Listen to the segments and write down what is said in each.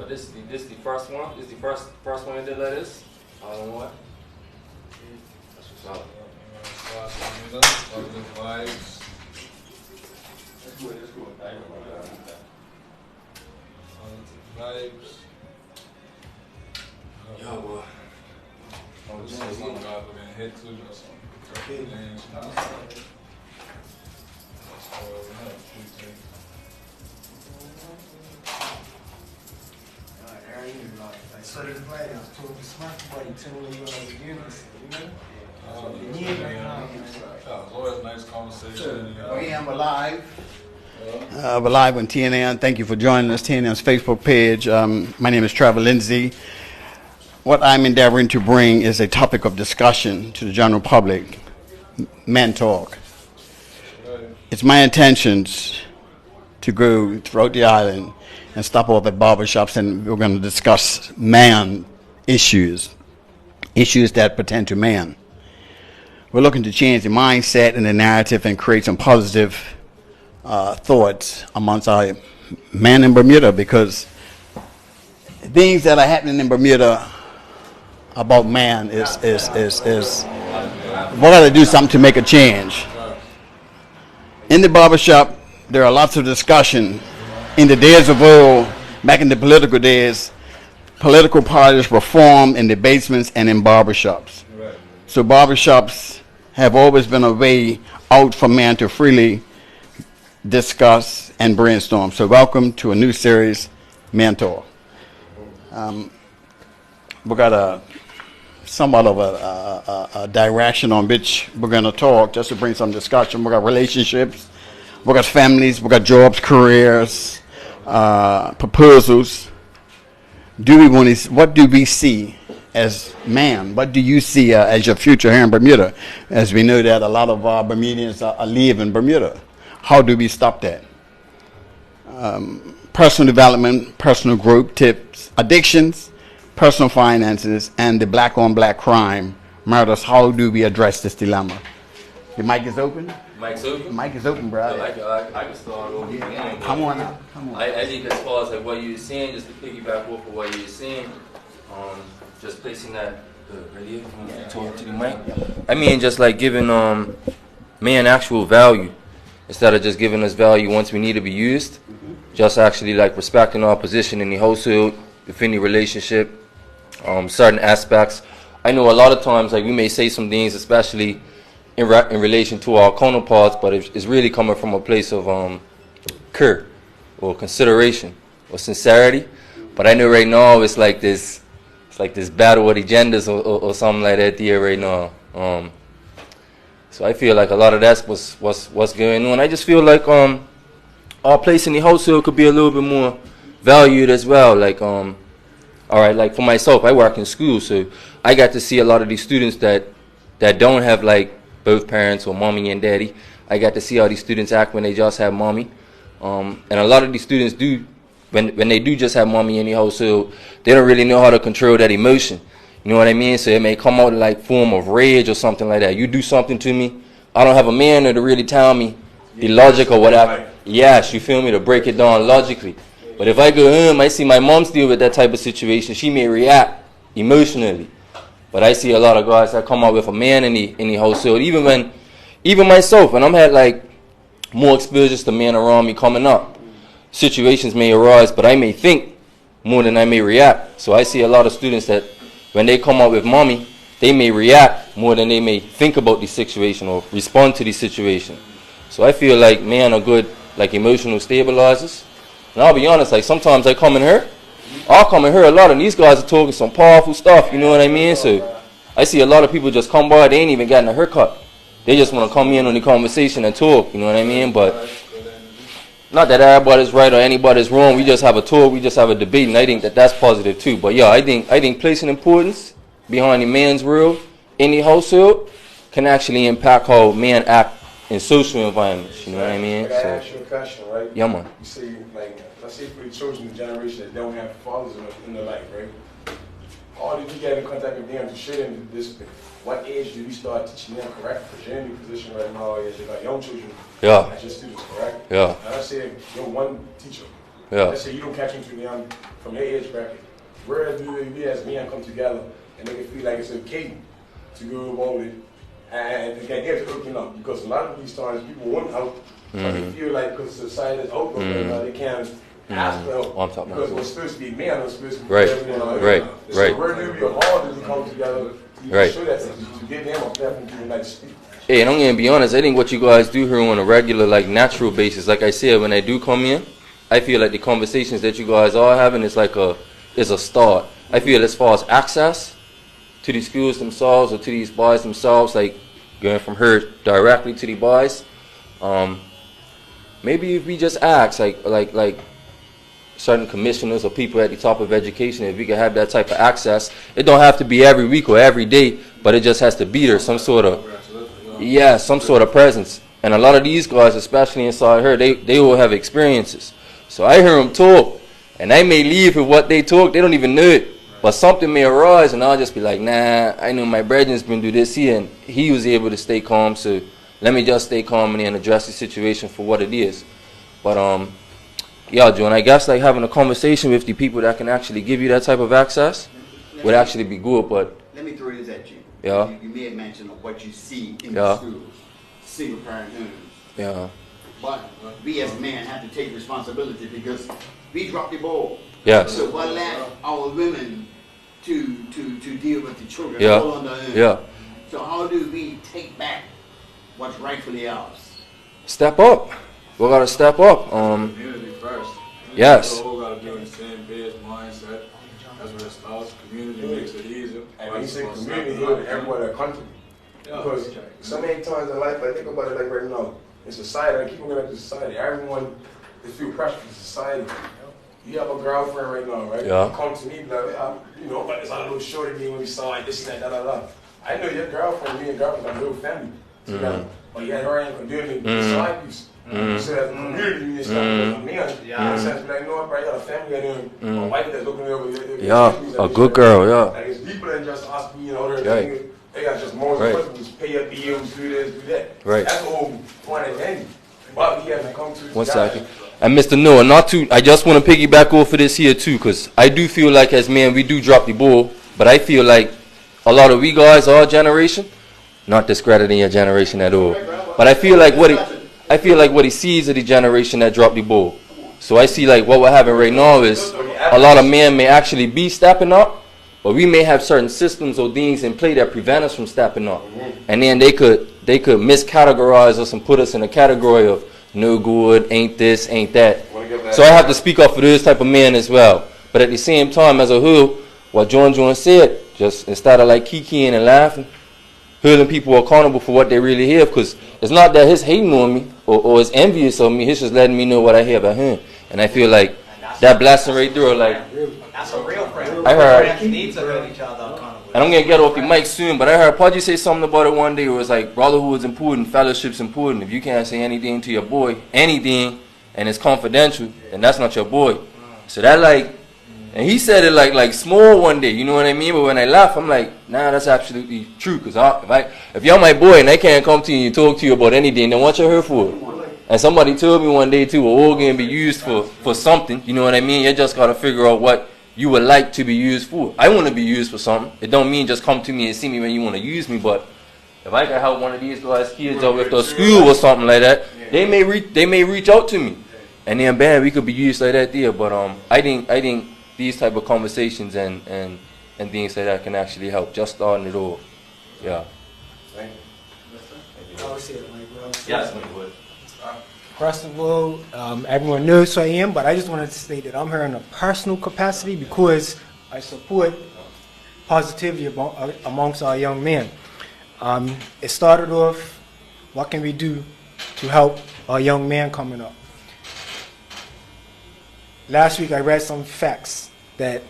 But this the first one. This the first one you did like this. All in one. That's what's up. Vibes. That's good. Vibes. Yo, boy. Oh, this is something God put in head too, or something. Like certain players, to the smart boy, tell me you want to begin this, you know? It's always a nice conversation. I'm alive. We're live on TNN. Thank you for joining us, TNN's Facebook page. My name is Trevor Lindsay. What I'm endeavoring to bring is a topic of discussion to the general public, man talk. It's my intentions to go throughout the island and stop off at barbershops, and we're going to discuss man issues that pertain to man. We're looking to change the mindset and the narrative and create some positive thoughts amongst our men in Bermuda, because things that are happening in Bermuda about man is we're going to do something to make a change. In the barbershop, there are lots of discussion. In the days of old, back in the political days, political parties were formed in the basements and in barbershops. So barbershops have always been a way out for man to freely discuss and brainstorm. So welcome to a new series, Mentor. We got a somewhat of a direction on which we're going to talk, just to bring some discussion. We got relationships, we got families, we got jobs, careers, proposals. What do we see as man? What do you see as your future here in Bermuda? As we know that a lot of Bermudians are leaving Bermuda. How do we stop that? Personal development, personal growth tips, addictions, personal finances, and the black-on-black crime, murders. How do we address this dilemma? The mic is open? Mic's open? Mic is open, bro. I can start over again. Come on up. Come on. I think as far as like what you were saying, just to piggyback off of what you were saying, just placing that right here, talking to the mic. I mean, just like giving man actual value instead of just giving us value once we need to be used. Just actually like respecting our position in the household, within the relationship, certain aspects. I know a lot of times like we may say some things, especially in relation to our counterparts, but it's really coming from a place of care or consideration or sincerity. But I know right now it's like this battle of agendas or something like that there right now. So I feel like a lot of that's what's going on. I just feel like our place in the household could be a little bit more valued as well. Like all right, like for myself, I work in school, so I got to see a lot of these students that don't have like both parents or mommy and daddy. I got to see how these students act when they just have mommy. And a lot of these students do, when they do just have mommy in the household, they don't really know how to control that emotion. You know what I mean? So it may come out in like form of rage or something like that. You do something to me, I don't have a man there to really tell me the logic or whatever. Yes, you feel me, to break it down logically. But if I go home, I see my mom deal with that type of situation, she may react emotionally. But I see a lot of guys that come out with a man in the household, even myself, when I'm had like more exposures to men around me coming up, situations may arise, but I may think more than I may react. So I see a lot of students that when they come out with mommy, they may react more than they may think about the situation or respond to the situation. So I feel like men are good like emotional stabilizers. And I'll be honest, like sometimes I'll come in here a lot, and these guys are talking some powerful stuff, you know what I mean? So I see a lot of people just come by, they ain't even gotten a haircut. They just want to come in on the conversation and talk, you know what I mean? But not that everybody's right or anybody's wrong, we just have a talk, we just have a debate, and I think that that's positive too. But yeah, I think placing importance behind the man's role in the household can actually impact how men act in social environments, you know what I mean? I gotta ask you a question, right? Yeah, man. You see, like, let's say for the children, the generation that don't have fathers in their life, right? How did you get in contact with them to show them this? What age do you start teaching them correct? Because you're in your position right now as you got young children, Yeah. as your students, correct? Yeah. And I say you're one teacher, Yeah. Let's say you don't catch them too young from their age bracket. Where do we as men come together and make it feel like it's okay to go about it and to get hooking up? Because a lot of these times people want help, but they feel like because society is open right now, they can't ask for help. Oh, I'm talking because about. we're supposed to be men, we're supposed to be Right. everyone. Right. So Right. where do we all do we come together to Right. show that to give them a platform to unite to speak? Hey, and I'm gonna be honest. I think what you guys do here on a regular, like natural basis, like I said, when I do come in, I feel like the conversations that you guys are having is like is a start. I feel as far as access to these schools themselves or to these boys themselves, like going from her directly to the boys, maybe if we just ask, like certain commissioners or people at the top of education, if we can have that type of access, it don't have to be every week or every day, but it just has to be there, some sort of, yeah, some sort of presence. And a lot of these guys, especially inside her, they all have experiences. So I hear them talk, and I may leave with what they talk, they don't even know it. But something may arise, and I'll just be like, nah, I know my brethren's been through this here, and he was able to stay calm, so let me just stay calm and address the situation for what it is. But, yeah, John, I guess like having a conversation with the people that can actually give you that type of access would actually be good, but... Let me throw this at you. Yeah. You made mention of what you see in Yeah. the schools, single parent homes. Yeah. But we as men have to take responsibility because we dropped the ball. Yes. So what left our women to deal with the children Yeah. all on their own? Yeah. So how do we take back what's rightfully ours? Step up. We gotta step up. Community first. Yes. We all gotta be on the same page, mindset. That's where it starts. Community makes it easier. And when you say community, you know everyone in the country. Because so many times in life, I think about it like right now, in society, I keep looking at the society, everyone is feel pressure from society. You have a girlfriend right now, right? Yeah. You come to me, like, you know, but it's a little shorter than when we saw like this and that, da da da. I know your girlfriend, me and girlfriend, got a little family together. But you had her in community, side piece. So as a community, you just got a man. Yeah. In a sense, like, no, bro, you got a family and then a wife that's looking over your Yeah, business, a like, good girl, yeah. Like it's deeper than just us being older. Right. They got just more Right. responsibilities, pay up bills, do this, do that. Right. That's the whole point and end. But he hasn't come to One second. And Mr. Noah, I just want to piggyback off of this here too, because I do feel like as men, we do drop the ball, but I feel like a lot of we guys, our generation, not discrediting your generation at all, but I feel like what he sees of the generation that dropped the ball. So I see like what we're having right now is a lot of men may actually be stepping up, but we may have certain systems or things in play that prevent us from stepping up. And then they could miscategorize us and put us in a category of no good, ain't this, ain't that. So I have to speak up for those type of men as well. But at the same time, as a whole, what John said, just instead of like kikiing and laughing, holding people accountable for what they really have, because it's not that he's hating on me or is envious of me, he's just letting me know what I hear about him. And I feel like that blessing right there, like, that's a real friend. I heard, Friends need to hold each other accountable. and I'm going to get off the mic soon, but I heard Pudgy say something about it one day where it was like, brotherhood is important, fellowship's important. If you can't say anything to your boy, anything, and it's confidential, then that's not your boy. So that like, and he said it like small one day, you know what I mean? But when I laugh, I'm like, nah, that's absolutely true. Because if you're my boy and I can't come to you and talk to you about anything, then what you're here for? And somebody told me one day too, we're all going to be used for something, you know what I mean? You just got to figure out what you would like to be used for. I want to be used for something. It don't mean just come to me and see me when you want to use me, but if I can help one of these guys' kids out with their school or something like that, they may reach out to me. And then bam, we could be used like that there. But I think these type of conversations and things like that can actually help. Just starting it all. Yeah. Yes, First of all, everyone knows who I am, but I just wanted to say that I'm here in a personal capacity because I support positivity amongst our young men. It started off, what can we do to help our young men coming up? Last week I read some facts that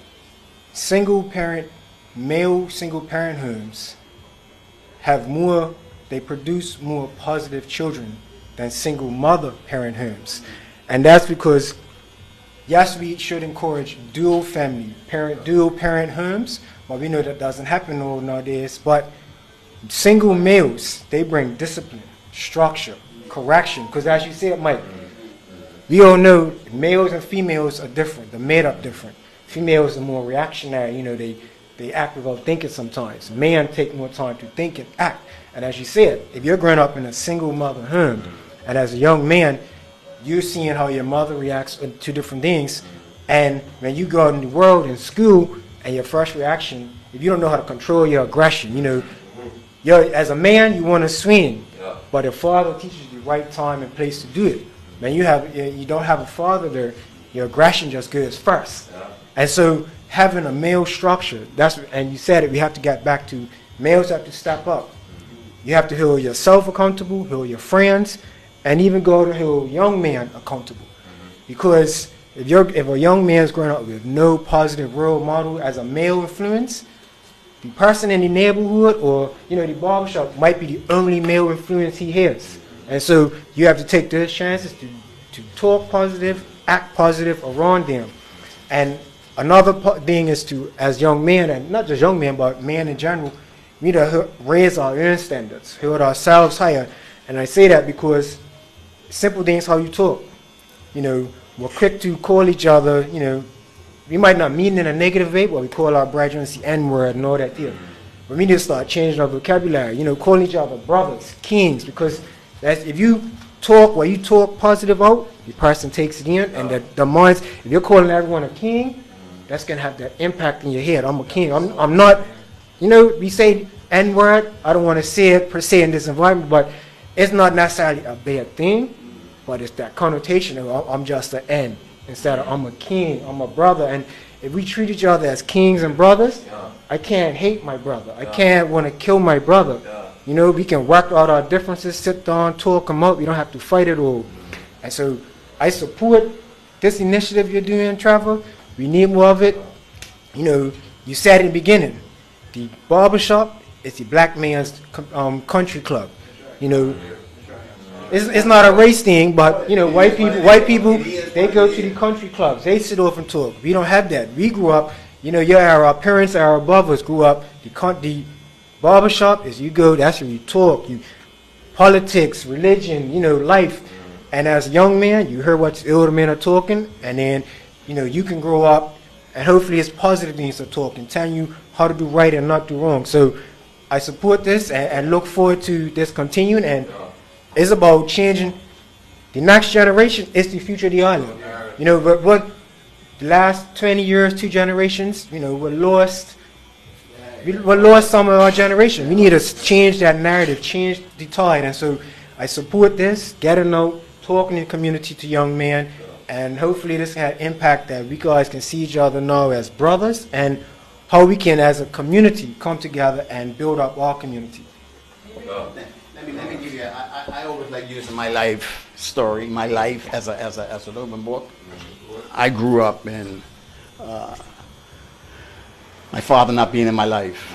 male single parent homes they produce more positive children than single mother parent homes. And that's because, yes, we should encourage dual parent homes, but we know that doesn't happen nowadays. But single males, they bring discipline, structure, correction, because as you said, Mike, we all know males and females are different. They're made up different. Females are more reactionary. You know, they act without thinking sometimes. Men take more time to think and act. And as you said, if you're growing up in a single mother home, and as a young man, you're seeing how your mother reacts to different things. And when you go out in the world, in school, and your first reaction, if you don't know how to control your aggression, you know, as a man, you want to swing. But a father teaches you the right time and place to do it. When you don't have a father there, your aggression just goes first. And so having a male structure, and you said it, we have to get back to males have to step up. You have to hold yourself accountable, hold your friends, and even go to hold young men accountable. Because if a young man is growing up with no positive role model as a male influence, the person in the neighborhood or the barbershop might be the only male influence he has. And so you have to take those chances to talk positive, act positive around them. And another thing is to, as young men, and not just young men, but men in general, we need to raise our own standards, hold ourselves higher. And I say that because simple things how you talk. We're quick to call each other, we might not mean in a negative way, but we call our brethren the N-word and all that deal. But we need to start changing our vocabulary, calling each other brothers, kings, because if you talk positive out, the person takes it in, and the minds, if you're calling everyone a king, that's going to have that impact in your head. I'm a king. I'm not, we say N-word, I don't want to say it per se in this environment, but it's not necessarily a bad thing, but it's that connotation of I'm just an N. Instead of I'm a king, I'm a brother. And if we treat each other as kings and brothers, I can't hate my brother. I can't want to kill my brother. We can work out our differences, sit down, talk them out. We don't have to fight it all. And so I support this initiative you're doing, Trevor. We need more of it. You said in the beginning, the barbershop is the black man's country club. It's not a race thing, but white people, they go to the country clubs. They sit off and talk. We don't have that. We grew up, our parents, our above us grew up. The barbershop is you go. That's where you talk. Politics, religion, life. And as a young man, you hear what the older men are talking, and then you can grow up, and hopefully it's positive things to talk and telling you how to do right and not do wrong. So I support this and look forward to this continuing. And it's about changing the next generation. Is the future of the island. But what the last 20 years, 2 generations, we're lost. We lost some of our generation. We need to change that narrative, change the tide. And so I support this, getting out, talking in the community to young men, and hopefully this can have impact that we guys can see each other now as brothers, and how we can as a community come together and build up our community. Let me give you. I always like using my life story, my life as an urban boy. I grew up in my father not being in my life,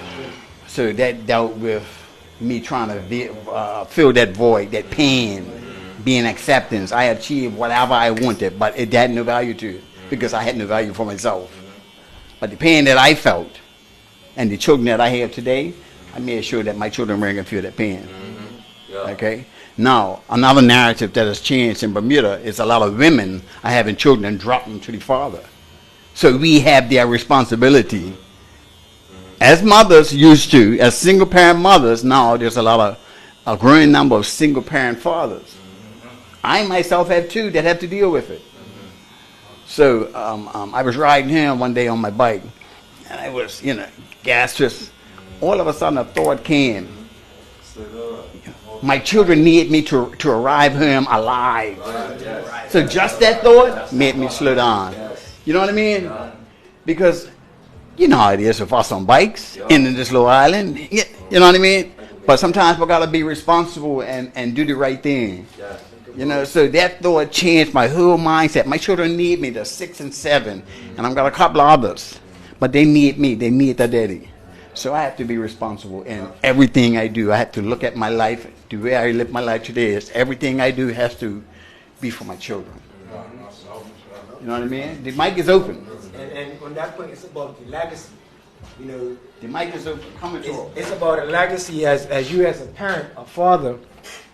so that dealt with me trying to fill that void, that pain, being acceptance. I achieved whatever I wanted, but it had no value to it because I had no value for myself. But the pain that I felt, and the children that I have today, I made sure that my children weren't going to feel that pain. Okay. Now, another narrative that has changed in Bermuda is a lot of women are having children and dropping to the father. So we have their responsibility. As mothers used to, as single parent mothers, now there's a growing number of single parent fathers. I myself have 2 that have to deal with it. So I was riding home one day on my bike, and I was, gas just, all of a sudden a thought came. My children need me to arrive home alive. So just that thought made me slow down. You know what I mean? Because you know how it is with us on bikes in this little island. You know what I mean? But sometimes we got to be responsible and do the right thing. So that thought changed my whole mindset. My children need me. They're 6 and 7. And I've got a couple of others. But they need me. They need their daddy. So I have to be responsible in everything I do. I have to look at my life, the way I live my life today is everything I do has to be for my children. You know what I mean? The mic is open. And on that point, it's about the legacy. The mic is open. Come and talk. It's about a legacy as you as a parent, a father,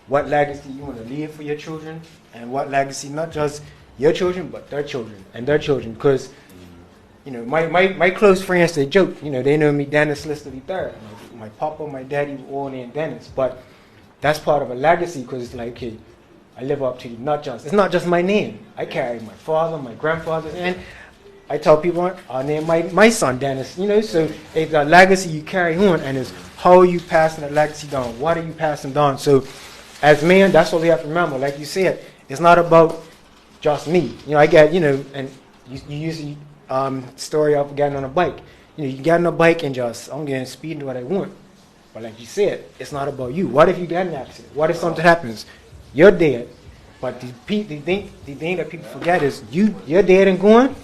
what legacy you want to leave for your children, and what legacy not just your children, but their children and their children. Because, you know, my close friends, they joke, you know, they know me Dennis Lister III. My papa, my daddy were all named Dennis. But that's part of a legacy because it's like, okay, I live up to not just, it's not just my name. I carry my father, my grandfather, and I tell people I'll name my son Dennis, you know, so it's a legacy you carry on, and it's how are you passing the legacy down? What are you passing down? So as men, that's what we have to remember. Like you said, it's not about just me. You know, I get, you know, and you usually story of getting on a bike. You know, you get on a bike and just, I'm getting speed to what I want. But like you said, it's not about you. What if you get in an accident? What if something happens? You're dead. But the thing that people forget is you're dead and gone,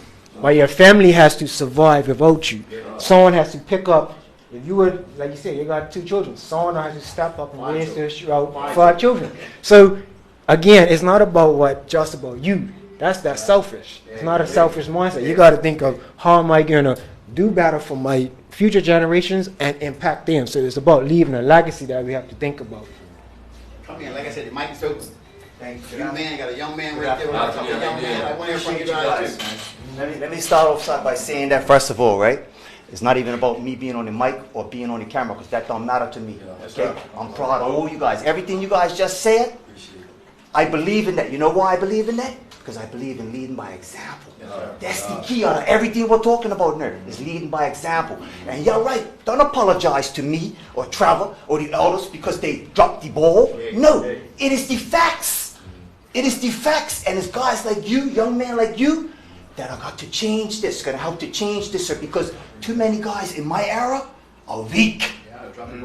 but your family has to survive without you. Someone has to pick up. If you were, like you said, you got 2 children. Someone has to step up and raise this out for our children. So again, it's not about just about you. That's selfish. It's not a selfish mindset. You got to think of how am I going to do better for my future generations and impact them. So it's about leaving a legacy that we have to think about. Come in, like I said, the mic is open. Thank you. Young man, got a young man right there. Yeah. A young man. I want to hear from you Appreciate you guys. guys. Let me start off by saying that first of all, right? It's not even about me being on the mic or being on the camera because that don't matter to me. Okay? I'm proud of all you guys. Everything you guys just said, I believe in that. You know why I believe in that? Because I believe in leading by example. That's the key out of everything we're talking about now, is leading by example. And you're right, don't apologize to me or Trevor or the elders because they dropped the ball. No, it is the facts. It is the facts. And it's guys like you, young men like you, that are got to change this, going to help to change this, sir, because too many guys in my era are weak.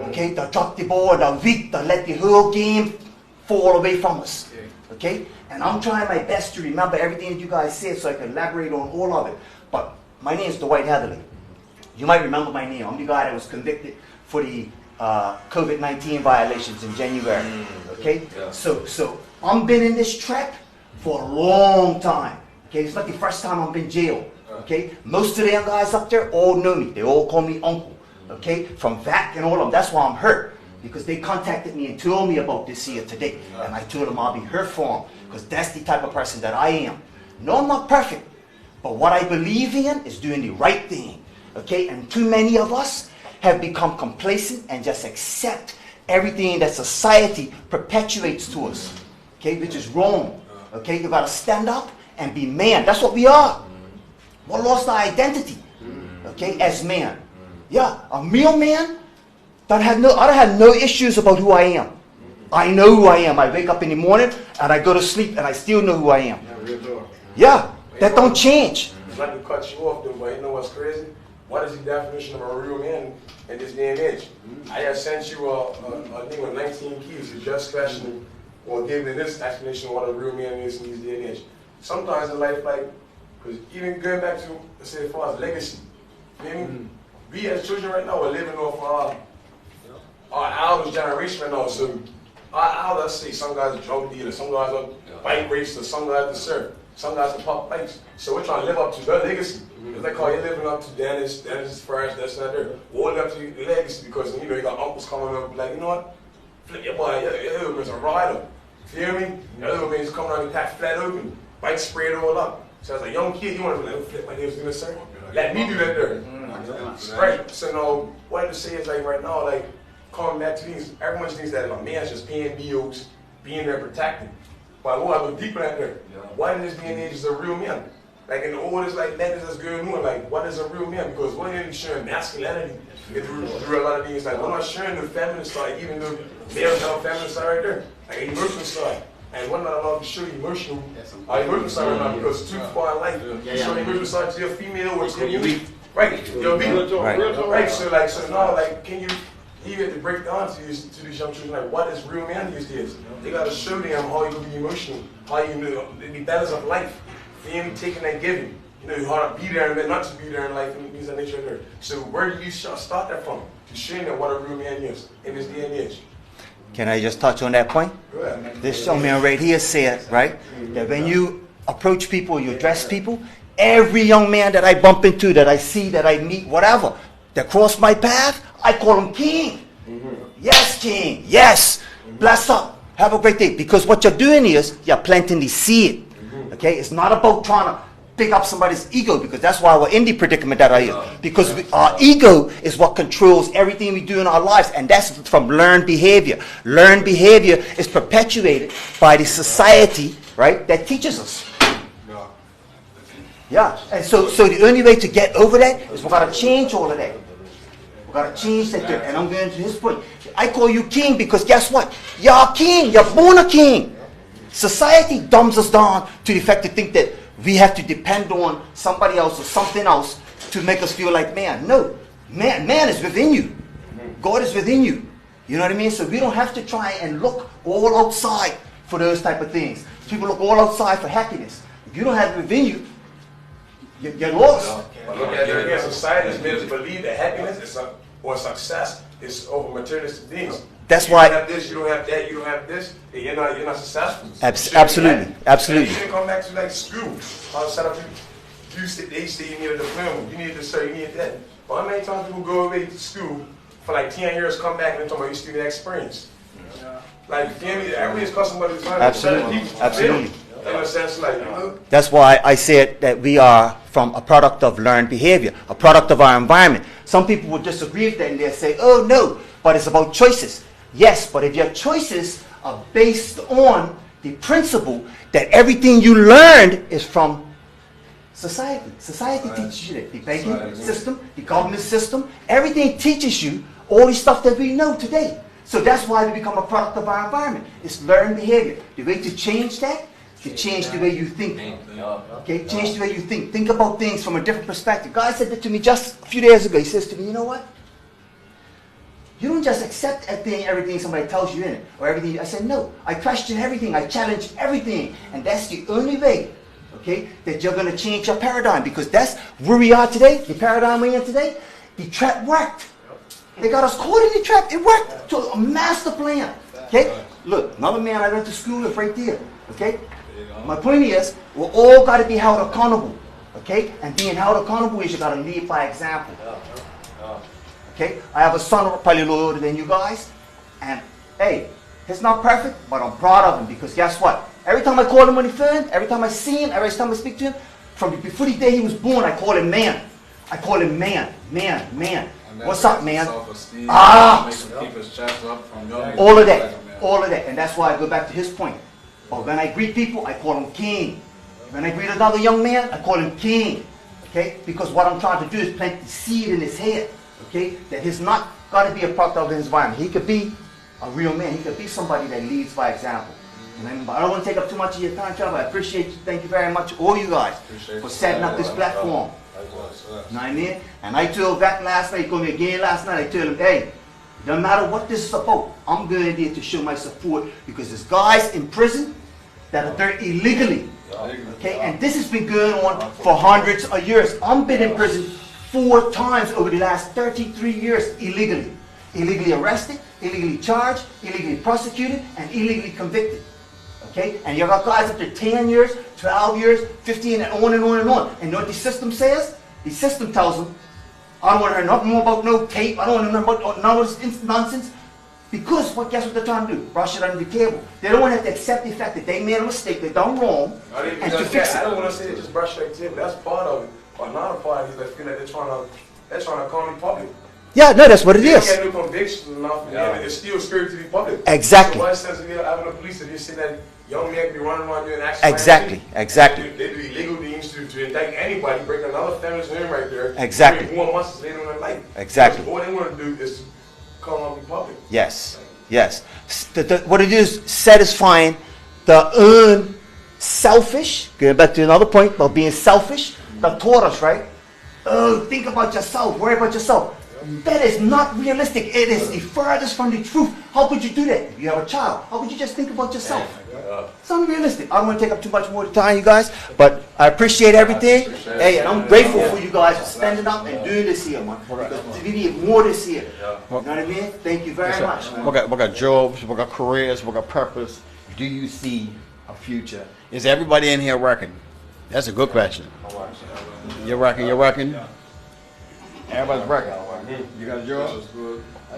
Okay, they drop the ball, they're weak, they let the whole game fall away from us. Okay? And I'm trying my best to remember everything that you guys said so I can elaborate on all of it. But my name is Dwight Heatherly. You might remember my name. I'm the guy that was convicted for the COVID-19 violations in January. Okay? So I've been in this trap for a long time. Okay? It's not the first time I've been jailed. Okay? Most of them guys up there all know me. They all call me uncle. Okay? From VAC and all of them. That's why I'm hurt. Because they contacted me and told me about this here today. And I told them I'll be here for them. Because that's the type of person that I am. No, I'm not perfect. But what I believe in is doing the right thing. Okay? And too many of us have become complacent and just accept everything that society perpetuates to us. Okay? Which is wrong. Okay? You got to stand up and be man. That's what we are. We lost our identity. Okay? As man. Yeah. A real man. I don't have no issues about who I am. I know who I am. I wake up in the morning and I go to sleep and I still know who I am. Yeah, that don't change. Not to cut you off though, but you know what's crazy? What is the definition of a real man in this day and age? I have sent you a thing with 19 keys to just question or give me this explanation of what a real man is in this day and age. Sometimes in life, like, because even going back to, let's say, as far as legacy, you know what I mean? We as children right now are living off our elders' generation right now. So our elders say some guys are drug dealers, some guys are bike racers, some guys are surf, some guys are pop bikes. So we're trying to live up to their legacy. It's like how you're living up to Dennis's first, that's not there. We're living up to the legacy because you know you got uncles coming up like, you know what? Flip your boy, your little man's a rider. Feel me? Your little man's coming out and pack flat open, bike sprayed all up. So as a young kid, you want to like, flip my heels in the circle. Let me do that there. Right. So now what I say is like right now, like coming back to these, everyone thinks that a man's just paying bills, being there protected. But what I go deeper at there, what in this day and age is a real man? Like in the oldest like letters that's going on, like what is a real man? Because we're really showing masculinity through a lot of things. Like we're not showing the feminine side, even though males have a feminine side right there, like an emotional side. And we're not allowed to show emotional side right now because too far in life, you show the emotional side to your female or to your weak. Right, you're weak. Right. So now like can you have to break down to these young children like what is real man these days? They gotta show them how you can be emotional, how you know the balance of life. You ain't taking and giving. You know how to be there and then not to be there in life and things of nature there. So where do you start that from? To showing them what a real man is in this day and age. Can I just touch on that point? This young man right here said, right, that when you approach people, you address people, every young man that I bump into, that I see, that I meet, whatever, that cross my path, I call him King. Yes, King. Yes. Bless up. Have a great day. Because what you're doing is you're planting the seed. Okay? It's not about trying to pick up somebody's ego, because that's why we're in the predicament that I am. Because our ego is what controls everything we do in our lives, and that's from learned behavior. Learned behavior is perpetuated by the society, right, that teaches us. Yeah, and so the only way to get over that is we got to change all of that. We got to change that. And I'm going to his point. I call you king because guess what? You're a king. You're born a king. Society dumbs us down to the effect to think that we have to depend on somebody else or something else to make us feel like man. No, man is within you. God is within you. You know what I mean? So we don't have to try and look all outside for those type of things. People look all outside for happiness. If you don't have it within you, you're lost. But look at it again. Society is made us believe that happiness or success is over materialistic things. That's you why. You don't have this, you don't have that, you don't have this. And you're not successful. Absolutely, absolutely. You shouldn't come back to like school. Set up. They say you need a diploma, you need this, you need that. But how many times people go away to school for like 10 years, come back and they're talking about you student experience? Like family, everybody's custom about design. Absolutely, absolutely. In a sense, like, you know. That's why I said that we are from a product of learned behavior, a product of our environment. Some people would disagree with that and they'll say, oh no, but it's about choices. Yes, but if your choices are based on the principle that everything you learned is from society. Society teaches you that. The banking system, the government system, everything teaches you all the stuff that we know today. So that's why we become a product of our environment. It's learned behavior. The way to change that, to change the way you think. Okay, change the way you think. Think about things from a different perspective. God said that to me just a few days ago. He says to me, you know what? You don't just accept everything somebody tells you in it, or everything. I said, no. I question everything. I challenge everything. And that's the only way, okay, that you're going to change your paradigm, because that's where we are today, the paradigm we're in today. The trap worked. They got us caught in the trap. It worked to a master plan. Okay? Look, another man I went to school with right there. Okay? My point is, we're all got to be held accountable. Okay? And being held accountable is you got to lead by example. Okay? I have a son probably a little older than you guys. And, hey, he's not perfect, but I'm proud of him, because guess what? Every time I call him on the phone, every time I see him, every time I speak to him, from before the day he was born, I call him man. I call him man. What's up, man? All of that. All of that. And that's why I go back to his point. But when I greet people, I call him king. When I greet another young man, I call him king. Okay? Because what I'm trying to do is plant the seed in his head. Okay? That he's not got to be a product of his environment. He could be a real man. He could be somebody that leads by example. But I don't want to take up too much of your time, Trevor. I appreciate you. Thank you very much, all you guys, for setting up this platform. You know what I mean? And I told Zach last night, he called me again last night, I told him, hey, no matter what this is about, I'm going there to show my support, because there's guys in prison that are there illegally. Okay? And this has been going on for hundreds of years. I've been in prison 4 times over the last 33 years illegally. Illegally arrested, illegally charged, illegally prosecuted, and illegally convicted. Okay? And you got guys up there 10 years, 12 years, 15, and on and on and on. And you know what the system says? The system tells them, I don't want to hear nothing more about no tape. I don't want to know about none of this nonsense. Because guess what they're trying to do? Brush it under the table. They don't want to have to accept the fact that they made a mistake, they done wrong, and to fix it. I don't want to say just brush it under the table. That's part of it. But not a part of it. I feel like they're trying to calm the public. Yeah, no, that's what it is. They don't get no convictions enough, and it's still scary to the public. Exactly. So what sense of having the police that you see that young man can be running around doing accidents? Exactly. They do illegal things to indict anybody, break another family's name right there. Exactly. 1 month later in their life. Exactly. All they want to do is calm up the public. Yes. What it is, satisfying the unselfish, going back to another point about being selfish, that taught us, right? Oh, think about yourself, worry about yourself. That is not realistic. It is the furthest from the truth. How could you do that? If you have a child, how could you just think about yourself? It's unrealistic. I don't want to take up too much more time, you guys, but I appreciate everything. Hey, and I'm grateful for you guys for standing up and doing this here, man. Because we need more this year. You know what I mean? Thank you very much, man. We got jobs, we got careers, we got purpose. Do you see a future? Is everybody in here working? That's a good question. You're working? Everybody's working. You got a job?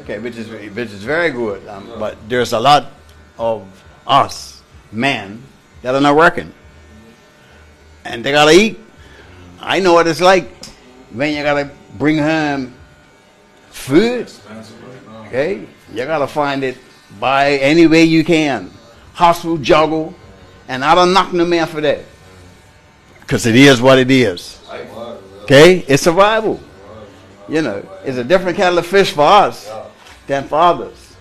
Okay, which is very good. But there's a lot of us men that are not working. and they gotta eat. I know what it's like when you gotta bring home food. Expensive right now. Okay, you gotta find it by any way you can. Hustle, juggle, and I don't knock no man for that, because it is what it is. Okay, it's survival. You know, it's a different kettle of fish for us than for others.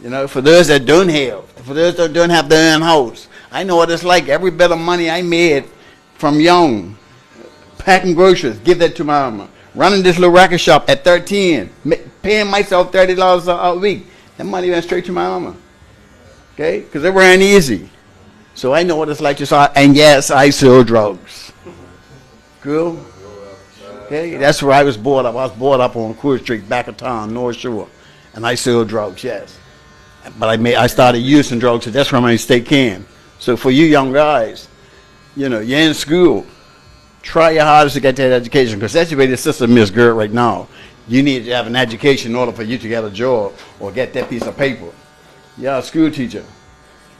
You know, for those that don't have, for those that don't have their own house, I know what it's like. Every bit of money I made from young, packing groceries, give that to my mama. Running this little racket shop at 13, paying myself $30 a week. That money went straight to my mama. Okay, because it weren't easy. So I know what it's like to sell. And yes, I sell drugs. Cool. Okay, that's where I was brought up. I was brought up on Court Street, back of town, North Shore, and I sell drugs. Yes, but I started using drugs, so that's where my mistake came. So for you young guys, you know, you're in school, try your hardest to get that education, because that's the way the system is good right now. You need to have an education in order for you to get a job or get that piece of paper. You're a school teacher.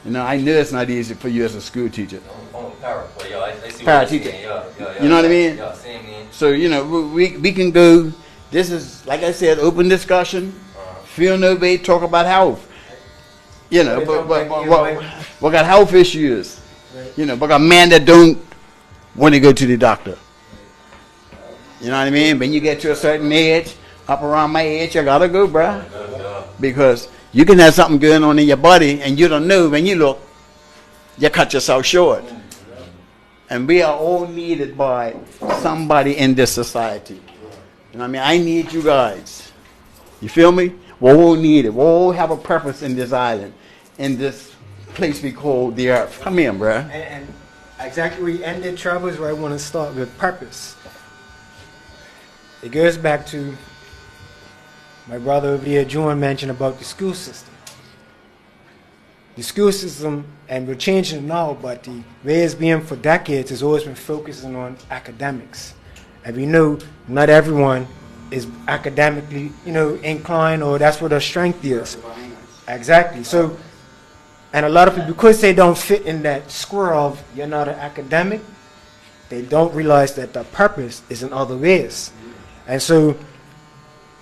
You know, I know it's not easy for you as a school teacher. I'm a para boy, yo. I see Para what you're teacher. saying. Yeah, You know what I mean? Yeah, same man. So, you know, we can go, this is, like I said, open discussion, feel no way, talk about health. You know, but we got health issues. You know, we got men that don't want to go to the doctor. You know what I mean? When you get to a certain age, up around my age, you gotta go, bruh. Because you can have something going on in your body and you don't know. When you look, you cut yourself short. And we are all needed by somebody in this society. You know what I mean? I need you guys. You feel me? We're all needed. We all have a purpose in this island, in this place we call the earth. Come in, bruh. And exactly where you ended, Trevor, is where I want to start with purpose. It goes back to my brother over there, John, mentioned about the school system. The school system, and we're changing it now, but the way it's been for decades has always been focusing on academics. And we know not everyone is academically, you know, inclined, or that's where their strength is. Exactly. So, and a lot of people, because they don't fit in that square of you're not an academic, they don't realize that the purpose is in other ways. And so,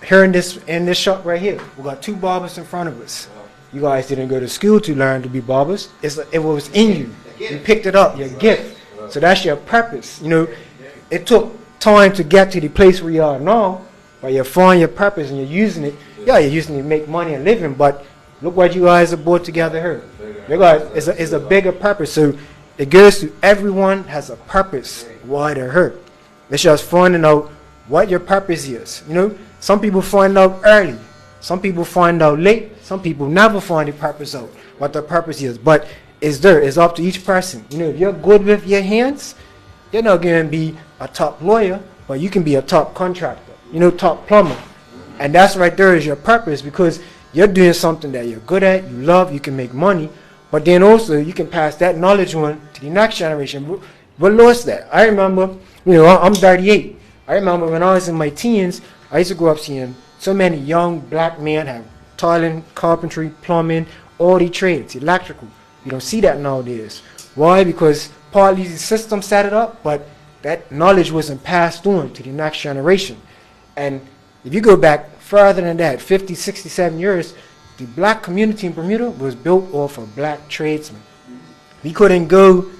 here in this shop right here, we got two barbers in front of us. You guys didn't go to school to learn to be barbers. It was in you. You picked it up, your gift. So that's your purpose. You know, it took time to get to the place where you are now, but you find your purpose and you're using it. Yeah, you're using it to make money and living, but look what you guys have brought together here. You guys, it's a bigger purpose. So it goes to everyone has a purpose why they're here. It's just finding out what your purpose is. You know, some people find out early. Some people find out late. Some people never find the purpose out, what their purpose is. But it's there. It's up to each person. You know, if you're good with your hands, you're not going to be a top lawyer, but you can be a top contractor, you know, top plumber. And that's right there is your purpose, because you're doing something that you're good at, you love, you can make money. But then also you can pass that knowledge on to the next generation. We lost that. I remember, you know, I'm 38. I remember when I was in my teens, I used to go up seeing so many young black men have tiling, carpentry, plumbing, all the trades, electrical. You don't see that nowadays. Why? Because partly the system set it up, but that knowledge wasn't passed on to the next generation. And if you go back further than that, 50, 67 years, the black community in Bermuda was built off of black tradesmen. We couldn't go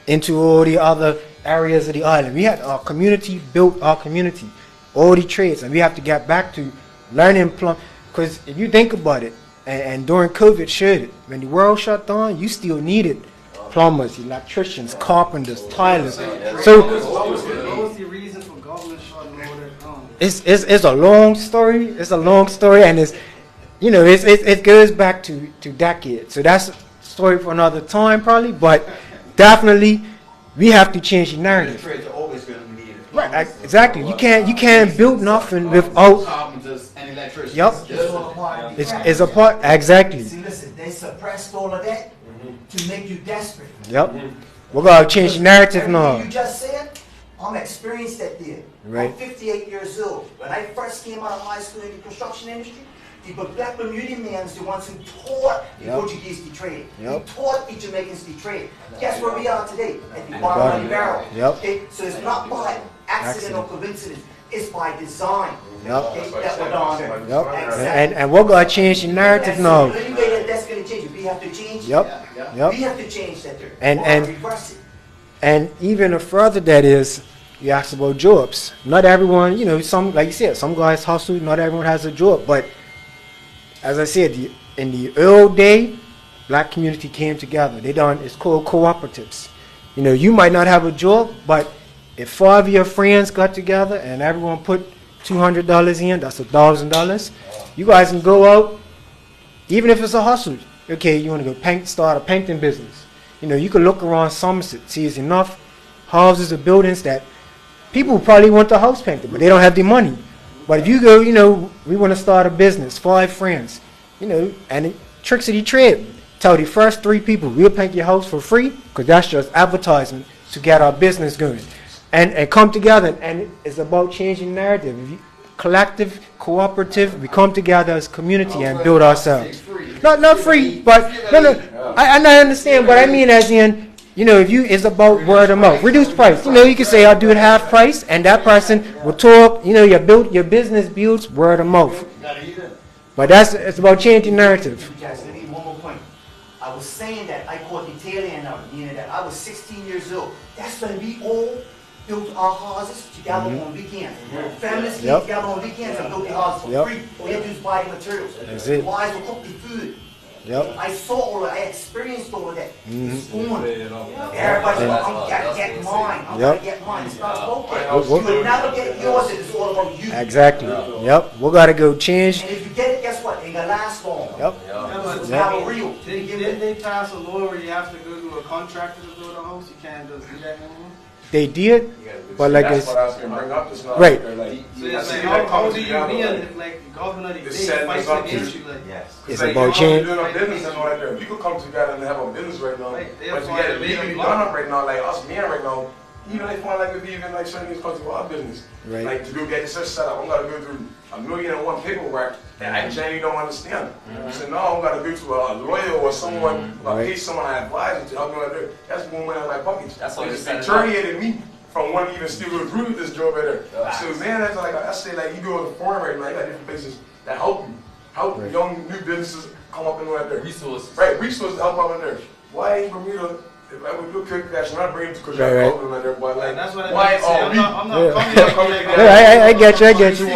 into all the other areas of the island. We had our community, built our community, all the trades, and we have to get back to learning plumbing. Because if you think about it, and during COVID showed it, when the world shut down, you still needed plumbers, electricians, carpenters, tilers. So what was the reason for government shutting all that down? it's a long story. It's a long story, and it's, you know, it goes back to decades. So that's a story for another time probably, but definitely we have to change the narrative. Trades are always going to be needed. Right, exactly. You can't build nothing without. Carpenters and electricians. Yep. It's a part. Exactly. See, listen, they suppressed all of that to make you desperate. Yep. We're gonna change the narrative now. Everything you just said, I'm experienced that there. Right. I'm 58 years old. When I first came out of high school in the construction industry, The Black Bermudian man is the ones who taught the Portuguese the trade. Who taught the Jamaicans the trade. Guess where we are today? At the bottom of the barrel. Okay? So it's not by accident or coincidence. It's by design. Okay? That we're down there. Exactly. And what got to change the narrative now? The only way that's going to change it, we have to change. We have to change that there. And reverse it. And even further that is, you asked about jobs. Not everyone, you know, some, like you said, some guys hustle, not everyone has a job. But as I said, in the old day, black community came together. It's called cooperatives. You know, you might not have a job, but if 5 of your friends got together and everyone put $200 in, that's $1,000. You guys can go out, even if it's a hustle. Okay, you want to go start a painting business. You know, you can look around Somerset, see there's enough houses or buildings that people probably want the house painted, but they don't have the money. But if you go, you know, we want to start a business, 5 friends, you know, and tricks of the trade. Tell the first 3 people, we'll paint your house for free, because that's just advertisement to get our business going. And come together, and it's about changing narrative. Collective, cooperative, we come together as a community and build ourselves. Not free, but, I understand, but I mean as in, you know, it's about word of mouth. Reduced price. You know, you can say I'll do it half price, and that person will talk. You know, your business builds word of mouth. But it's about changing narrative. Let me one more point. I was saying that I caught the tail end of it, meaning that I was 16 years old. That's when we all built our houses together on weekends. Families came together on weekends and built the houses for free. We had to just buy the materials. The wives would cook the food. I saw all of that. I experienced all of that. It's on. Everybody's like, I'm going to get mine. I'm going to get mine. It's not about that. You'll never get yours if it's all about you. Exactly. We got to go change. And if you get it, guess what? It ain't going to last long. It's not real. Didn't they pass a law where you have to go to a contractor to build a house? You can't just do that anymore? They did, but like that's what I was going to bring up. This right. So it's like, how do you mean if like the governor they fights against you? Like, it's about change. You could come together and have a business right now, but you got to legally done up right now, like us men right now. Even they find like we even like certain things come to our business. Right. Like to go get this set up, I'm gonna go through 1,000,001 paperwork that I genuinely don't understand. So now I'm gonna go to a lawyer or someone, or pay someone I advise to help me with it. That's one way out of my pockets. That's what they deteriorated me from wanting to even still go through with this job right there. So man, that's like I say, like you go to the farm right now, you got different places that help you, young new businesses come up in right there. Resources. Right, resources to help out in there. Why ain't Bermuda? If I would look at that, not bring it because you're helping in there, but like, that's what why are we? I'm not coming together. I get you.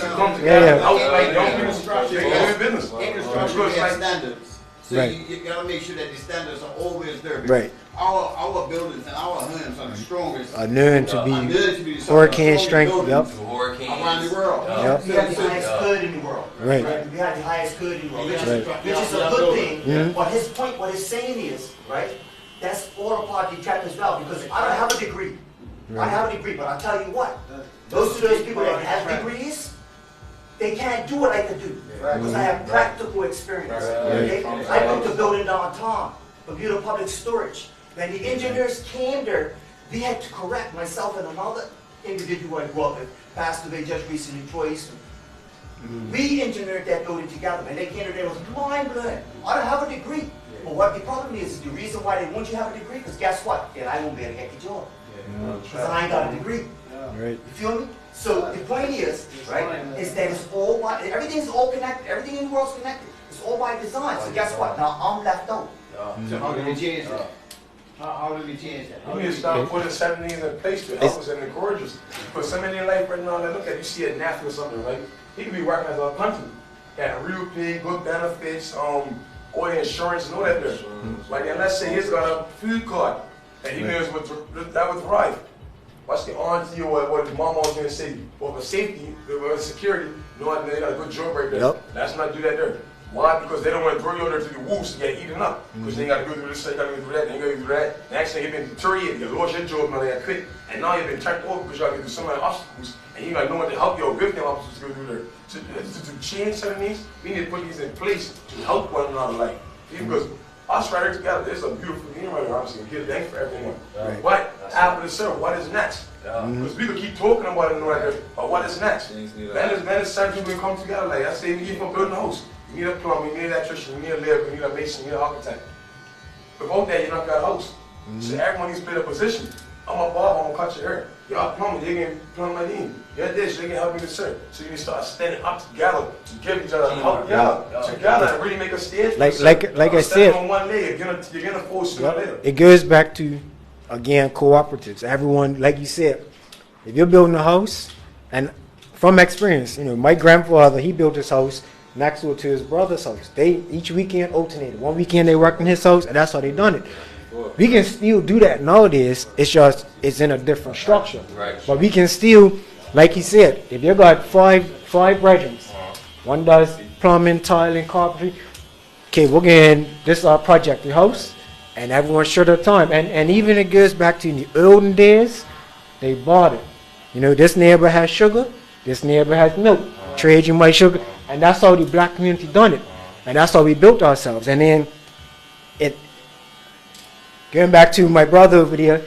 Come together, like young people, they do business. Infrastructure and standards. So you gotta make sure that the standards are always there. Right. Our buildings and our homes are the strongest. Are known to be hurricane strength. Around the world. We have the highest hood in the world. Right. We have the highest hood in the world, which is a good thing. But his point, what he's saying is, right, that's all a part of the trap as well, because I don't have a degree. I have a degree, but I'll tell you what, those people that have degrees, they can't do what I can do, because I have practical experience. Okay? I built a building downtown, Bermuda Public Storage. When the engineers came there, we had to correct myself and another individual I grew up with, passed away just recently, Troy Eastman. We engineered that building together, and they came there, it was mind-blowing. I don't have a degree. But what the problem is the reason why they want you to have a degree, because guess what? Then I won't be able to get the job. Because I ain't got a degree. You feel me? So the point is, right, is that it's all by, everything's all connected, everything in the world's connected. It's all by design. So guess what? Now I'm left out. So how do we change that? How do we change that? You need to start putting certain things in place to help us and encourage us. Because somebody in life right now, like, look at you see a natural or something, right? He could be working as a country. Got a real pay, good benefits, all the insurance and all that there. Like, and let's say he's got a food card and he knows that would thrive. What's the auntie or what his mama was gonna say? Well, for safety, for security, you know what, they got a good job right there. Let's not do that there. Why? Because they don't want to throw you over there to the wolves to get eaten up. Because they got to go through this, they got to go through that, they got to go through that. Next thing, you've been deteriorated, you lost your job, now they got quit. And now you've been turned over because you got to go through so many obstacles. And you got to know what to help you or with them obstacles to go through there. To change certain things, we need to put these in place to help one another. Like, because us right here together, it's a beautiful thing right here, obviously. We give thanks for everything. But After the syrup, what is next? Because we could keep talking about it and all that, but what is next? Man is certain people come together. Like I say, we need from building a house. You need a plumber, you need an electrician, you need a laborer, you need a mason, you need an architect. Without that, you're not got a house. So everyone needs to play their position. I'm a barber, I'm gonna cut your hair. Y'all plumber, they can plumb my knee. You're this, they can help me with syrup. So you can start standing up together to give each other help. Together and really make a stage. Like I said, on one leg, you're gonna force you later. it goes back to, again, cooperatives. Everyone, like you said, if you're building a house, and from experience, my grandfather, he built his house next door to his brother's house. They each weekend alternated. One weekend they worked in his house, and that's how they done it. We can still do that nowadays. It's just it's in a different structure. Right. But we can still, like he said, if you got five regiments, one does plumbing, tiling, carpentry. Okay, we're getting this is our project, the house, and everyone share their time. And even it goes back to in the olden days, they bought it. This neighbor has sugar, this neighbor has milk. Trade you my sugar, and that's how the black community done it, and that's how we built ourselves. And then going back to my brother over there,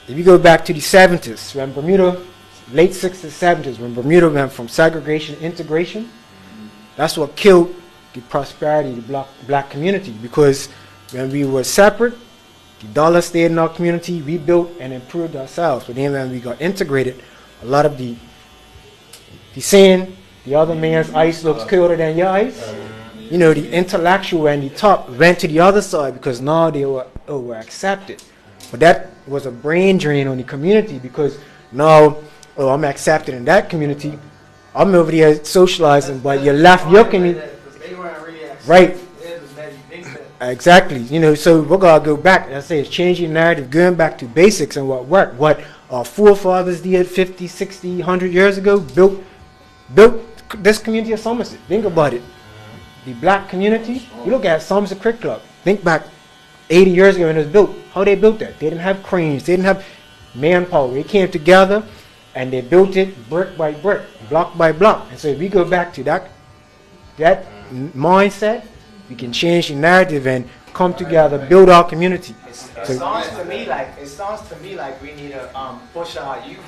if you go back to the 70s, when Bermuda, late 60s, 70s, when Bermuda went from segregation to integration, that's what killed the prosperity of the black community, because when we were separate, the dollar stayed in our community, we built and improved ourselves. But then when we got integrated, a lot of the saying, the other man's ice looks colder than your ice. The intellectual and the top went to the other side because now they were accepted. But that was a brain drain on the community, because now, I'm accepted in that community. I'm over there socializing, but you left your community. Right. Exactly. So we're going to go back. I say it's changing narrative, going back to basics and what worked. What our forefathers did 50, 60, 100 years ago, built this community of Somerset. Think about it. The black community, you look at Somerset Cricket Club. Think back 80 years ago when it was built. How they built that? They didn't have cranes. They didn't have manpower. They came together and they built it brick by brick, block by block. And so if we go back to that mindset, we can change the narrative and come together, build our community. It sounds to me like we need to push our youth